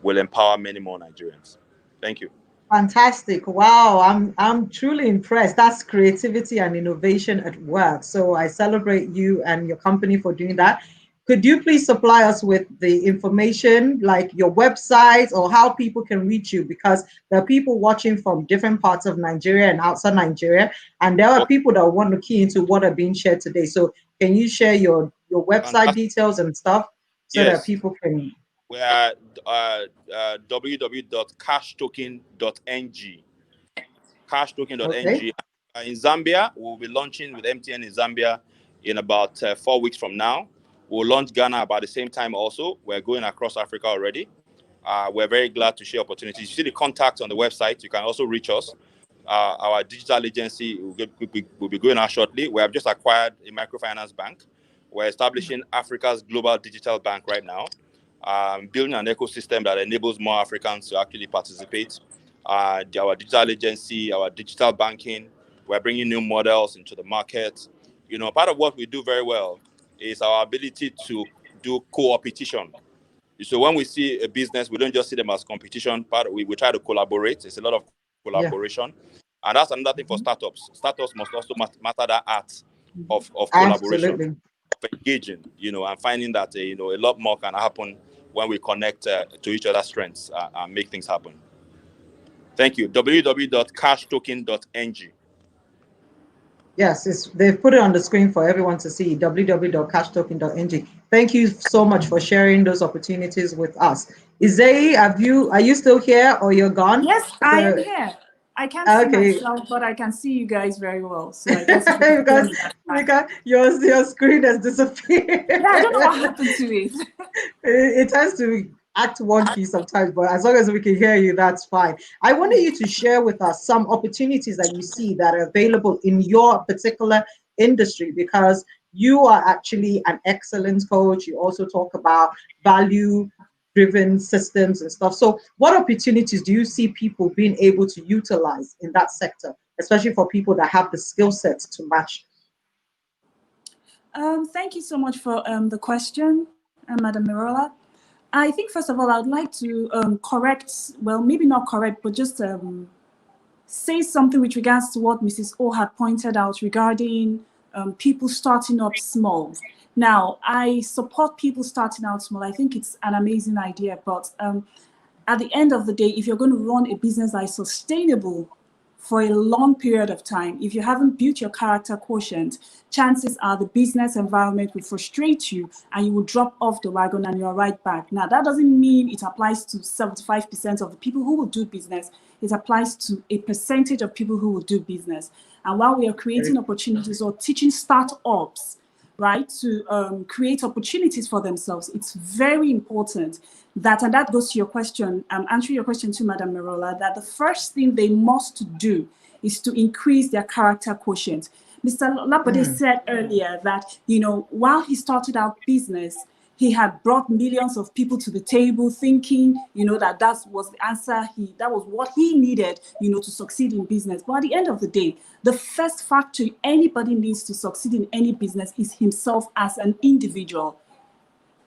will empower many more Nigerians. Thank you. Fantastic. Wow. I'm truly impressed. That's creativity and innovation at work. So I celebrate you and your company for doing that. Could you please supply us with the information, like your website or how people can reach you? Because there are people watching from different parts of Nigeria and outside Nigeria, and there are people that want to key into what are being shared today. So can you share your website details and stuff so that people can... We are www.cashtoken.ng. Cashtoken.ng. in Zambia. We'll be launching with MTN in Zambia in about 4 weeks from now. We'll launch Ghana about the same time also. We're going across Africa already. We're very glad to share opportunities. You see the contact on the website. You can also reach us. Our digital agency will be going out shortly. We have just acquired a microfinance bank. We're establishing Africa's global digital bank right now, building an ecosystem that enables more Africans to actually participate. Our digital agency, our digital banking, we're bringing new models into the market. You know, part of what we do very well is our ability to do co-opetition. So when we see a business, we don't just see them as competition. We try to collaborate. It's a lot of collaboration. Yeah. And that's another thing for startups. Startups must also master that art of collaboration, Absolutely. of engaging, you know, and finding that, you know, a lot more can happen when we connect to each other's strengths and make things happen. Thank you. www.cashtoken.ng. Yes, they've put it on the screen for everyone to see, www.cashtoken.ng. Thank you so much for sharing those opportunities with us. Izehi, are you still here or you're gone? Yes, I am here. I can't see myself, but I can see you guys very well. So I guess because your screen has disappeared. Yeah, I don't know what happened to it. It tends to act wonky sometimes, but as long as we can hear you, that's fine. I wanted you to share with us some opportunities that you see that are available in your particular industry, because you are actually an excellent coach. You also talk about value-driven systems and stuff. So what opportunities do you see people being able to utilize in that sector, especially for people that have the skill sets to match? Thank you so much for the question, Madam Merola. I think, first of all, I would like to correct, well, maybe not correct, but just say something with regards to what Mrs. O had pointed out regarding people starting up small. Now, I support people starting out small. I think it's an amazing idea, but at the end of the day, if you're going to run a business that is sustainable for a long period of time, if you haven't built your character quotient, chances are the business environment will frustrate you and you will drop off the wagon and you're right back. Now, that doesn't mean it applies to 75% of the people who will do business. It applies to a percentage of people who will do business. And while we are creating opportunities or teaching startups, right, to create opportunities for themselves, it's very important that, and that goes to your question, answering your question to Madam Merola, that the first thing they must do is to increase their character quotient. Mr. Labode said earlier that, you know, while he started out business, he had brought millions of people to the table thinking, you know, that was the answer, that was what he needed, you know, to succeed in business. But at the end of the day, the first factor anybody needs to succeed in any business is himself as an individual.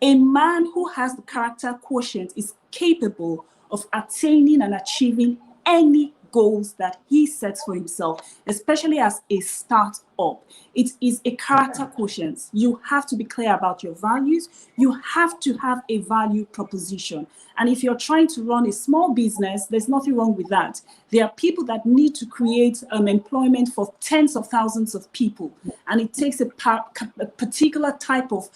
A man who has the character quotient is capable of attaining and achieving any goals that he sets for himself, especially as a startup. It is a character quotient. You have to be clear about your values. You have to have a value proposition. And if you're trying to run a small business, there's nothing wrong with that. There are people that need to create employment for tens of thousands of people. And it takes a particular type of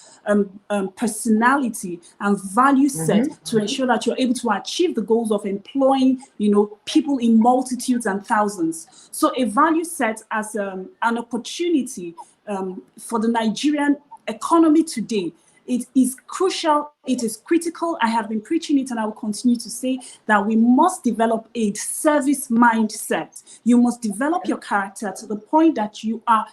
personality and value set to ensure that you're able to achieve the goals of employing, you know, people in multitudes and thousands. So a value set as an opportunity for the Nigerian economy today, it is crucial, it is critical. I have been preaching it and I will continue to say that we must develop a service mindset. You must develop your character to the point that you are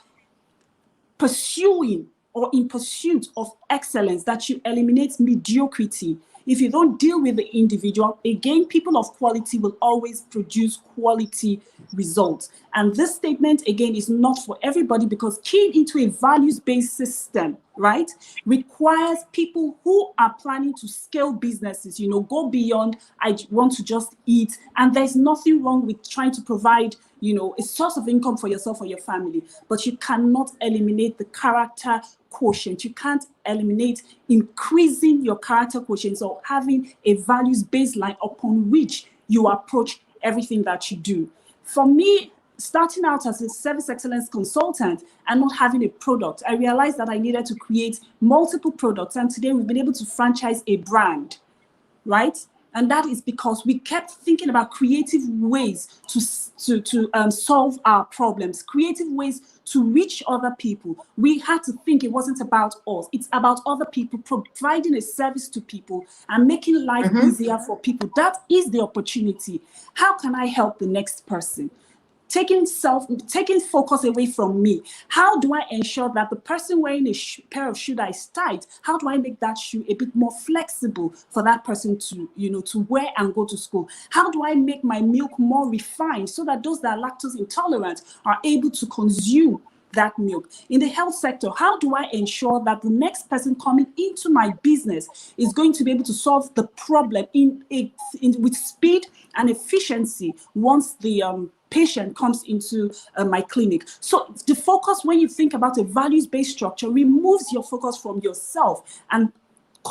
pursuing or in pursuit of excellence, that you eliminate mediocrity. If you don't deal with the individual, again, people of quality will always produce quality results. And this statement, again, is not for everybody, because keying into a values-based system, right, requires people who are planning to scale businesses, you know, go beyond, I want to just eat. And there's nothing wrong with trying to provide, you know, a source of income for yourself or your family, but you cannot eliminate the character quotient. You can't eliminate increasing your character quotient or having a values baseline upon which you approach everything that you do. For me, starting out as a service excellence consultant and not having a product, I realized that I needed to create multiple products. And today we've been able to franchise a brand, right? And that is because we kept thinking about creative ways to solve our problems, creative ways to reach other people. We had to think it wasn't about us. It's about other people, providing a service to people and making life easier for people. That is the opportunity. How can I help the next person? Taking focus away from me. How do I ensure that the person wearing a pair of shoes that is tight, how do I make that shoe a bit more flexible for that person to, to wear and go to school? How do I make my milk more refined so that those that are lactose intolerant are able to consume that milk? In the health sector, how do I ensure that the next person coming into my business is going to be able to solve the problem with speed and efficiency once the patient comes into my clinic? So the focus, when you think about a values-based structure, removes your focus from yourself and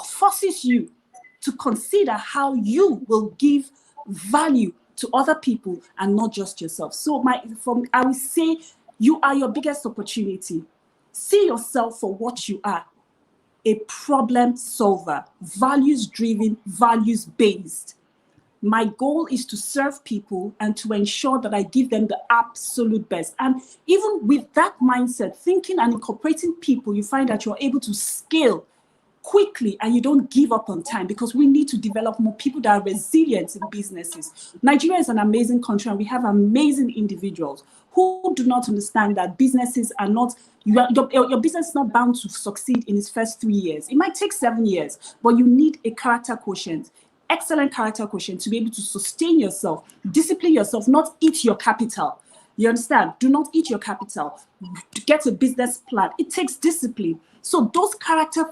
forces you to consider how you will give value to other people and not just yourself. So I would say you are your biggest opportunity. See yourself for what you are: a problem solver, values-driven, values-based. My goal is to serve people and to ensure that I give them the absolute best. And even with that mindset, thinking and incorporating people, you find that you're able to scale quickly and you don't give up on time, because we need to develop more people that are resilient in businesses. Nigeria is an amazing country and we have amazing individuals who do not understand that businesses are not, your business is not bound to succeed in its first 3 years. It might take 7 years, but you need a character quotient. Excellent character quotient to be able to sustain yourself, discipline yourself, not eat your capital. You understand? Do not eat your capital. To get a business plan, it takes discipline. So those character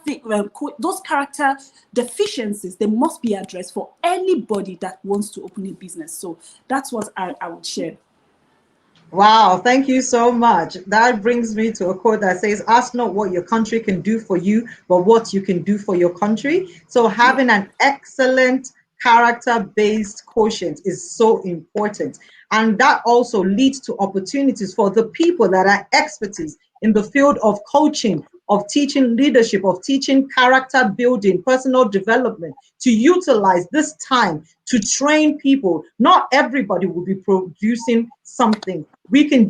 deficiencies, they must be addressed for anybody that wants to open a business. So that's what I would share. Wow, thank you so much. That brings me to a quote that says, ask not what your country can do for you, but what you can do for your country. So having an excellent character-based quotient is so important. And that also leads to opportunities for the people that are expertise in the field of coaching, of teaching leadership, of teaching character building, personal development, to utilize this time to train people. Not everybody will be producing something.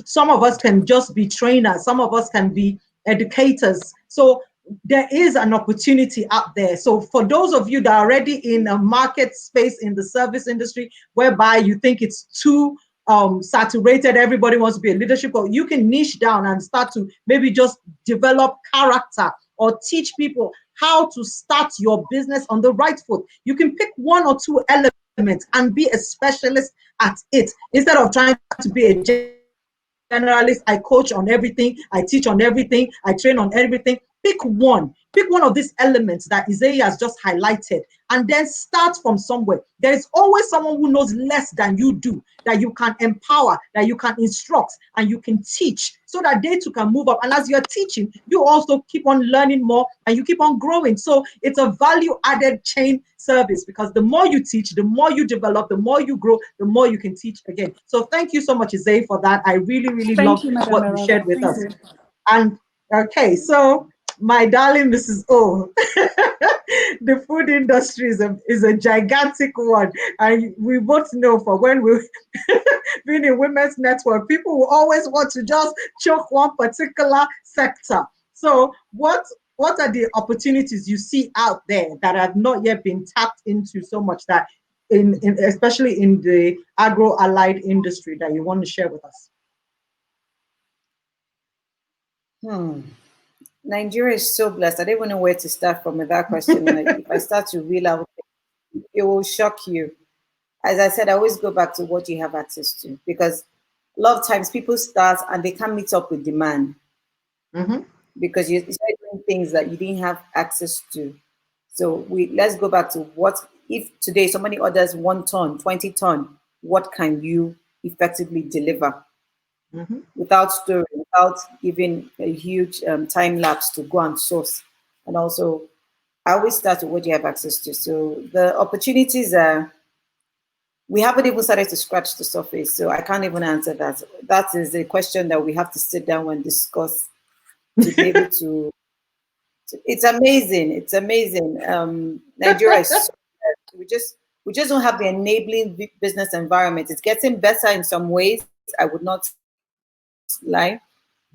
Some of us can just be trainers, some of us can be educators. So there is an opportunity out there. So for those of you that are already in a market space in the service industry, whereby you think it's too saturated, everybody wants to be a leadership, or you can niche down and start to maybe just develop character or teach people how to start your business on the right foot. You can pick 1 or 2 elements and be a specialist at it, instead of trying to be a generalist. I coach on everything, I teach on everything, I train on everything. Pick one of these elements that Izehi has just highlighted, and then start from somewhere. There is always someone who knows less than you do, that you can empower, that you can instruct, and you can teach, so that they too can move up. And as you're teaching, you also keep on learning more and you keep on growing. So it's a value-added chain service, because the more you teach, the more you develop, the more you grow, the more you can teach again. So thank you so much, Izehi, for that. I really, really love Thank you, Madam what you Merola. shared with Thank us. you. And okay, so my darling Mrs. O, the food industry is a gigantic one. And we both know, for when we being in Women's Network, people will always want to just choke one particular sector. So what are the opportunities you see out there that have not yet been tapped into so much, that especially in the agro-allied industry, that you want to share with us? Nigeria is so blessed. I don't even know where to start from with that question. If I start to reel out, it will shock you. As I said, I always go back to what you have access to, because a lot of times people start and they can't meet up with demand, because you start doing things that you didn't have access to. So let's go back to, what if today somebody orders 1 ton, 20 ton, what can you effectively deliver? Without storing, without giving a huge time lapse to go and source. And also, I always start with what you have access to. So the opportunities are, we haven't even started to scratch the surface, so I can't even answer that. That is a question that we have to sit down and discuss to be able to. It's amazing. It's amazing. Nigeria is so, we We just don't have the enabling business environment. It's getting better in some ways, I would not lie.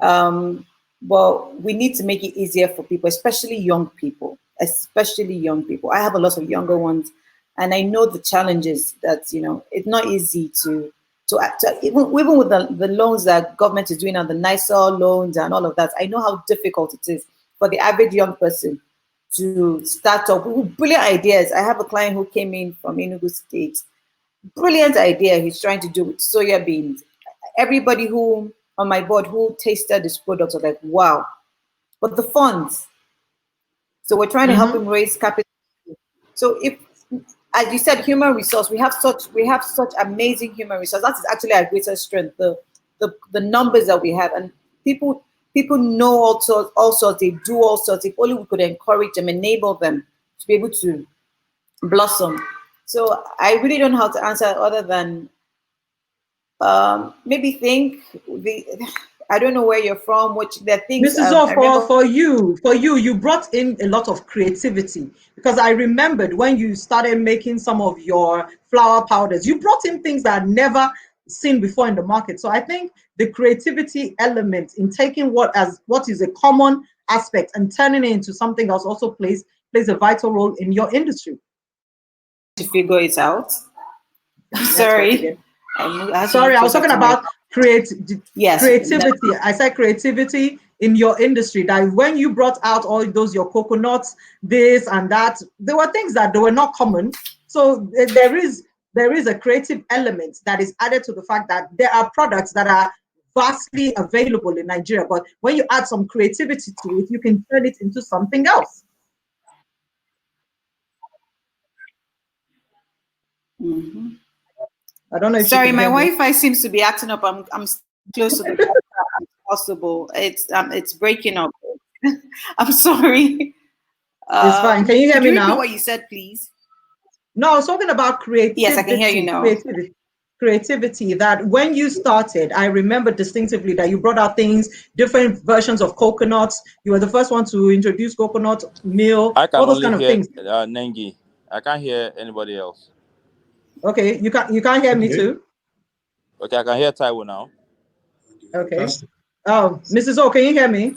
But we need to make it easier for people, especially young people, especially young people. I have a lot of younger ones, and I know the challenges that, you know, it's not easy to even with the loans that government is doing, and the nicer loans and all of that. I know how difficult it is for the average young person to start up with brilliant ideas. I have a client who came in from Enugu State. Brilliant idea he's trying to do with soya beans. Everybody who on my board who tasted this product was like, wow. But the funds. So we're trying to help him raise capital. So if, as you said, human resource, we have such amazing human resource. That is actually our greatest strength, the numbers that we have. And people know all sorts, they do all sorts. If only we could encourage them, enable them to be able to blossom. So I really don't know how to answer other than maybe think I don't know where you're from, which there are things. Mrs. O, for you, you brought in a lot of creativity, because I remembered when you started making some of your flower powders, you brought in things that I'd never seen before in the market. So I think the creativity element in taking what is a common aspect and turning it into something else also plays a vital role in your industry. To figure it out. Sorry. Sorry, I was talking about creativity. I said creativity in your industry, that when you brought out all those, your coconuts, this and that, there were things that they were not common. So there is a creative element that is added to the fact that there are products that are vastly available in Nigeria, but when you add some creativity to it, you can turn it into something else. I don't know if sorry, my Wi-Fi seems to be acting up. I'm close to the as possible. It's breaking up. I'm sorry. It's fine. Can you hear me now? Repeat what you said, please? No, I was talking about creativity. Yes, I can hear you now. Creativity, that when you started, I remember distinctively that you brought out things, different versions of coconuts. You were the first one to introduce coconut meal, all those kind of things. Nenge. I can't hear anybody else. Okay, you can't hear me too? Okay, I can hear Taiwo now. Okay. Oh, Mrs. O, can you hear me?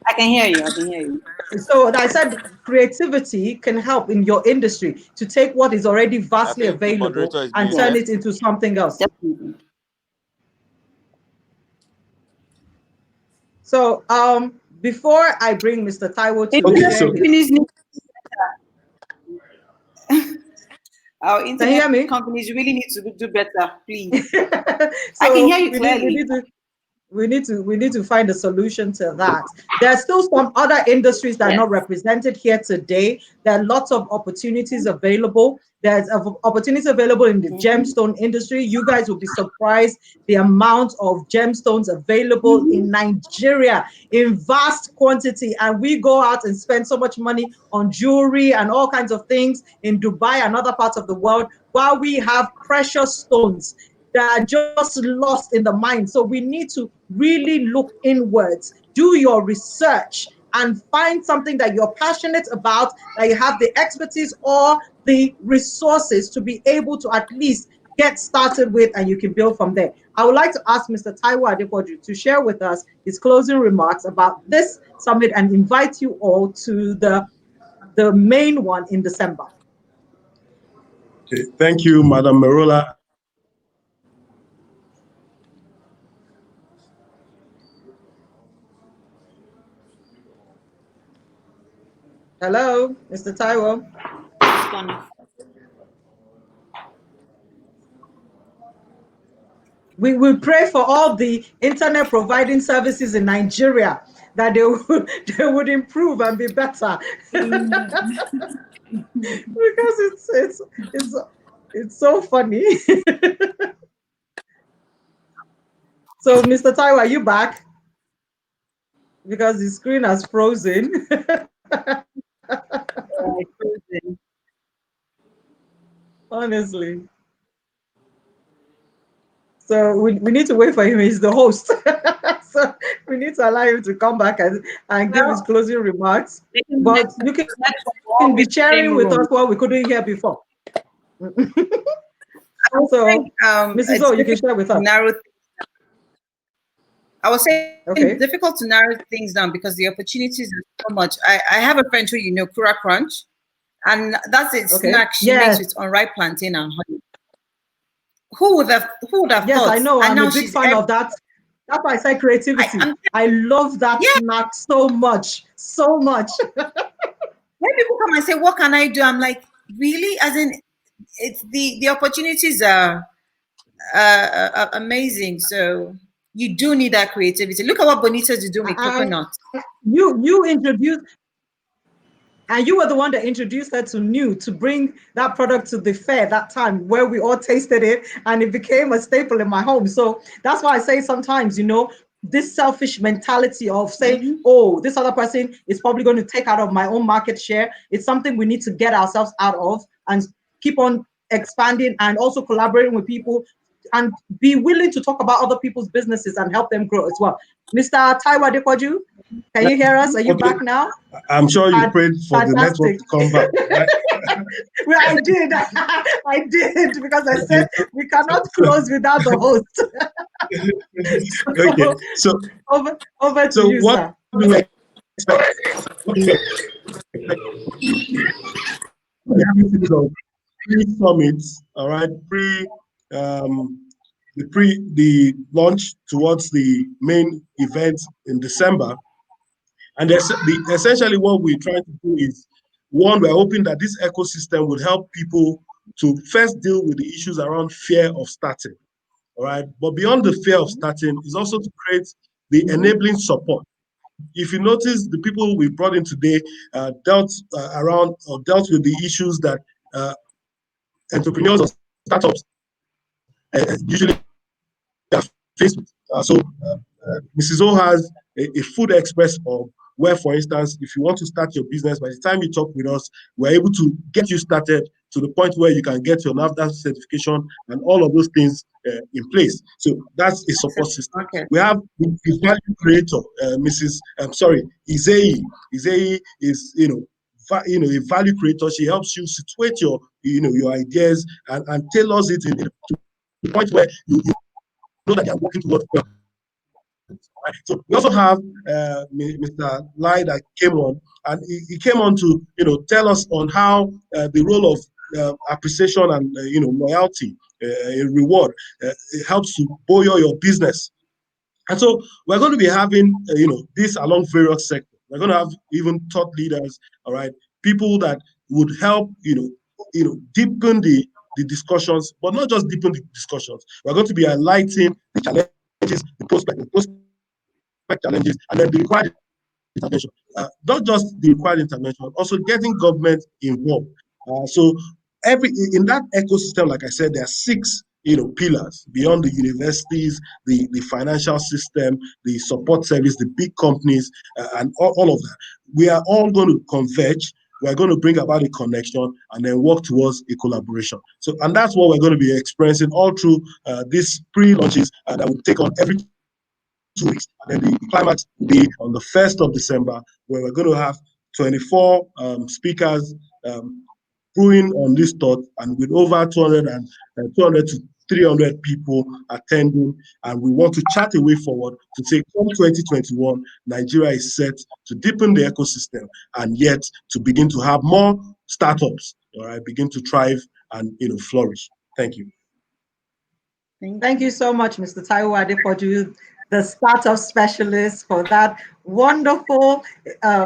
I can hear you. I can hear you. So I said creativity can help in your industry to take what is already vastly available and turn it into something else. Definitely. So before I bring Mr. Taiwo to our internet companies really need to do better, please. So I can hear you clearly. We need to find a solution to that. There are still some other industries that are not represented here today. There are lots of opportunities available. There's opportunities available in the gemstone industry. You guys will be surprised the amount of gemstones available in Nigeria in vast quantity. And we go out and spend so much money on jewelry and all kinds of things in Dubai and other parts of the world, while we have precious stones that are just lost in the mind. So we need to really look inwards, do your research, and find something that you're passionate about, that you have the expertise or the resources to be able to at least get started with, and you can build from there. I would like to ask Mr. Taiwo Adepoju to share with us his closing remarks about this summit and invite you all to the main one in December. Okay. Thank you, Madam Merola. Hello, Mr. Taiwo. We will pray for all the internet providing services in Nigeria, that they would improve and be better. Because it's so funny. So, Mr. Taiwo, are you back? Because the screen has frozen. Honestly. So we need to wait for him. He's the host. So we need to allow him to come back and give his closing remarks. But you can be sharing with us what we couldn't hear before. I was So, saying, Mrs. it's O, you can difficult share with to us. narrow. I was saying it's Okay. difficult to narrow things down because the opportunities are so much. I have a friend who Kura Crunch, and that's a Okay. snack she makes Yes. with unripe plantain and honey. Who would have Yes, thought? I know. And I'm a now big she's fan of that. That's why I say creativity. I'm I love that yeah. snack so much. So much. When people come and say, "What can I do?" I'm like, really? As in, it's the opportunities are amazing. So you do need that creativity. Look at what Bonitas is doing with And coconut. you introduced, and you were the one that introduced her to New to bring that product to the fair that time where we all tasted it and it became a staple in my home. So that's why I say sometimes, this selfish mentality of saying, oh, this other person is probably going to take out of my own market share. It's something we need to get ourselves out of and keep on expanding and also collaborating with people and be willing to talk about other people's businesses and help them grow as well. Mr. Taiwo Adepoju, can you hear us? Are you Okay, back now? I'm sure you prayed for the network Fantastic. to come back, right? Well, I did. I did because I Okay, said we cannot close without the host. okay. So over to you, What sir. do we expect? What do we expect? We have a series of pre-summits, all right, um, the launch towards the main event in December. And essentially what we're trying to do is, one, we're hoping that this ecosystem would help people to first deal with the issues around fear of starting, all right? But beyond the fear of starting is also to create the enabling support. If you notice, the people we brought in today dealt with the issues that uh, entrepreneurs or startups usually are faced with. Mrs. O has a food express hub where, for instance, if you want to start your business, by the time you talk with us, we're able to get you started to the point where you can get your NAFDAC certification and all of those things in place. So that's a support system. Okay. We have the value creator, Izehi. Izehi is, a value creator. She helps you situate your ideas and tailors it to the point where you know that they are working towards. Right? So we also have Mr. Lai that came on, and he came on to tell us on how the role of appreciation and loyalty, reward, it helps to buoy your business. And so we're going to be having this along various sectors. We're going to have even thought leaders, all right, people that would help deepen the discussions, but not just deepen the discussions. We're going to be highlighting the challenges, the prospect challenges, and then the required intervention. Not just the required intervention, also getting government involved. So in that ecosystem, like I said, there are six pillars beyond the universities, the financial system, the support service, the big companies, and all of that. We are all going to converge. We're going to bring about a connection and then work towards a collaboration. So, and that's what we're going to be experiencing all through these pre-launches that will take on every 2 weeks. And then the climax will be on the 1st of December, where we're going to have 24 speakers brewing on this thought, and with over 200 to 300 people attending. And we want to chart a way forward to say, come 2021, Nigeria is set to deepen the ecosystem and yet to begin to have more startups, all right, begin to thrive and flourish. Thank you. Thank you so much, Mr. Taiwo Adepoju, the startup specialist, for that wonderful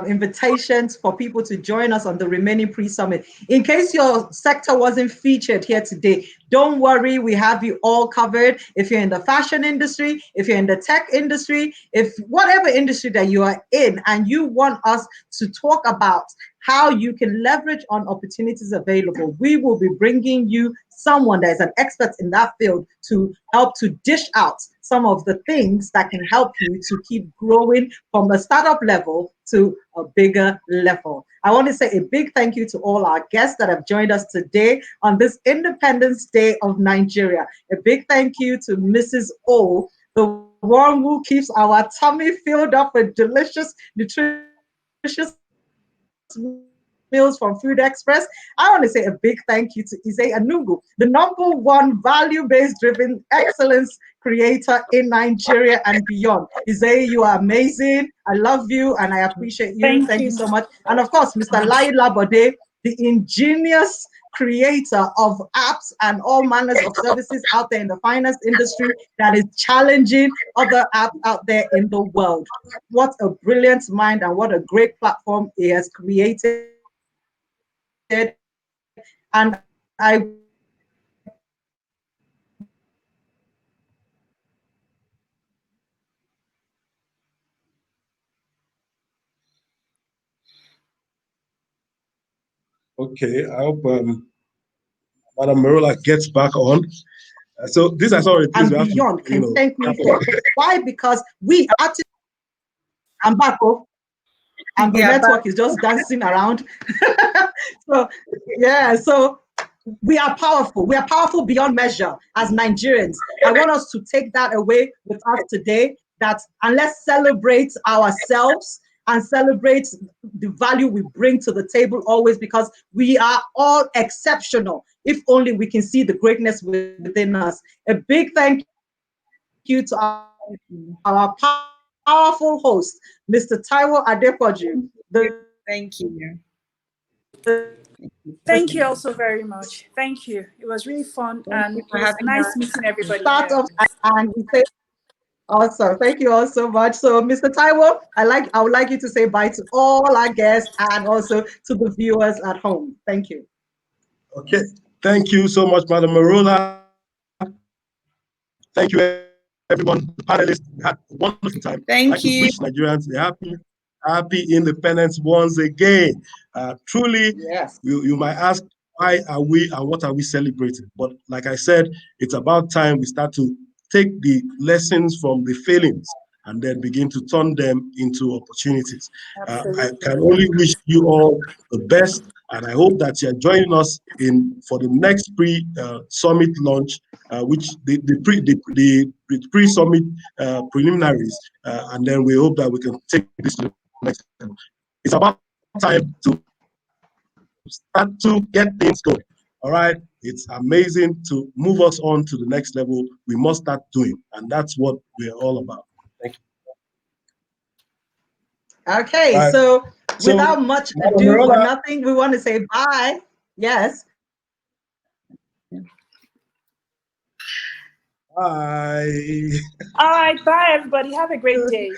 invitations for people to join us on the remaining pre-summit. In case your sector wasn't featured here today, don't worry, we have you all covered. If you're in the fashion industry, if you're in the tech industry, if whatever industry that you are in and you want us to talk about how you can leverage on opportunities available, we will be bringing you someone that is an expert in that field to help to dish out some of the things that can help you to keep growing from a startup level to a bigger level. I want to say a big thank you to all our guests that have joined us today on this Independence Day of Nigeria. A big thank you to Mrs. O, the one who keeps our tummy filled up with delicious, nutritious meals meals from Food Express. I want to say a big thank you to Izehi Anuge, the #1 value-based driven excellence creator in Nigeria and beyond. Izehi, you are amazing. I love you and I appreciate you. Thank Thank you, you so Mr. much. And of course, Mr. Labode, the ingenious creator of apps and all manners of services out there in the finance industry that is challenging other apps out there in the world. What a brilliant mind and what a great platform he has created. And I Okay, I hope Madam Merola gets back on. So these are some of the things and we have to, beyond can thank me for. Why? Because we actually, I'm back home and the Yeah, but network is just dancing around. So yeah, so we are powerful. We are powerful beyond measure as Nigerians. I want us to take that away with us today, that and let's celebrate ourselves and celebrate the value we bring to the table always, because we are all exceptional. If only we can see the greatness within us. A big thank you to our powerful host, Mr. Taiwo Adepoju. thank you. Thank you also very much. Thank you. It was really fun Thank and you it for was having nice us. meeting everybody Start here. of and we say awesome. Thank you all so much. So, Mr. Taiwo, I would like you to say bye to all our guests and also to the viewers at home. Thank you. Okay, thank you so much, Madam Merola. Thank you, everyone. The panelists had a wonderful time. I'd like Thank to you. wish Nigerians a happy independence once again. Truly, Yes. you might ask, why are we and what are we celebrating? But like I said, it's about time we start to take the lessons from the failings and then begin to turn them into opportunities. I Absolutely. can only wish you all the best, and I hope that you're joining us for the next pre-summit launch, which the pre-summit preliminaries, and then we hope that we can take this to the next level. It's about time to start to get things going. All right, it's amazing to move us on to the next level. We must start doing, and that's what we're all about. Thank you. Okay. All right. So, So, without much Madam ado for Merola, nothing, we want to say bye. Yes. bye. All right. Bye, everybody. Have a great day.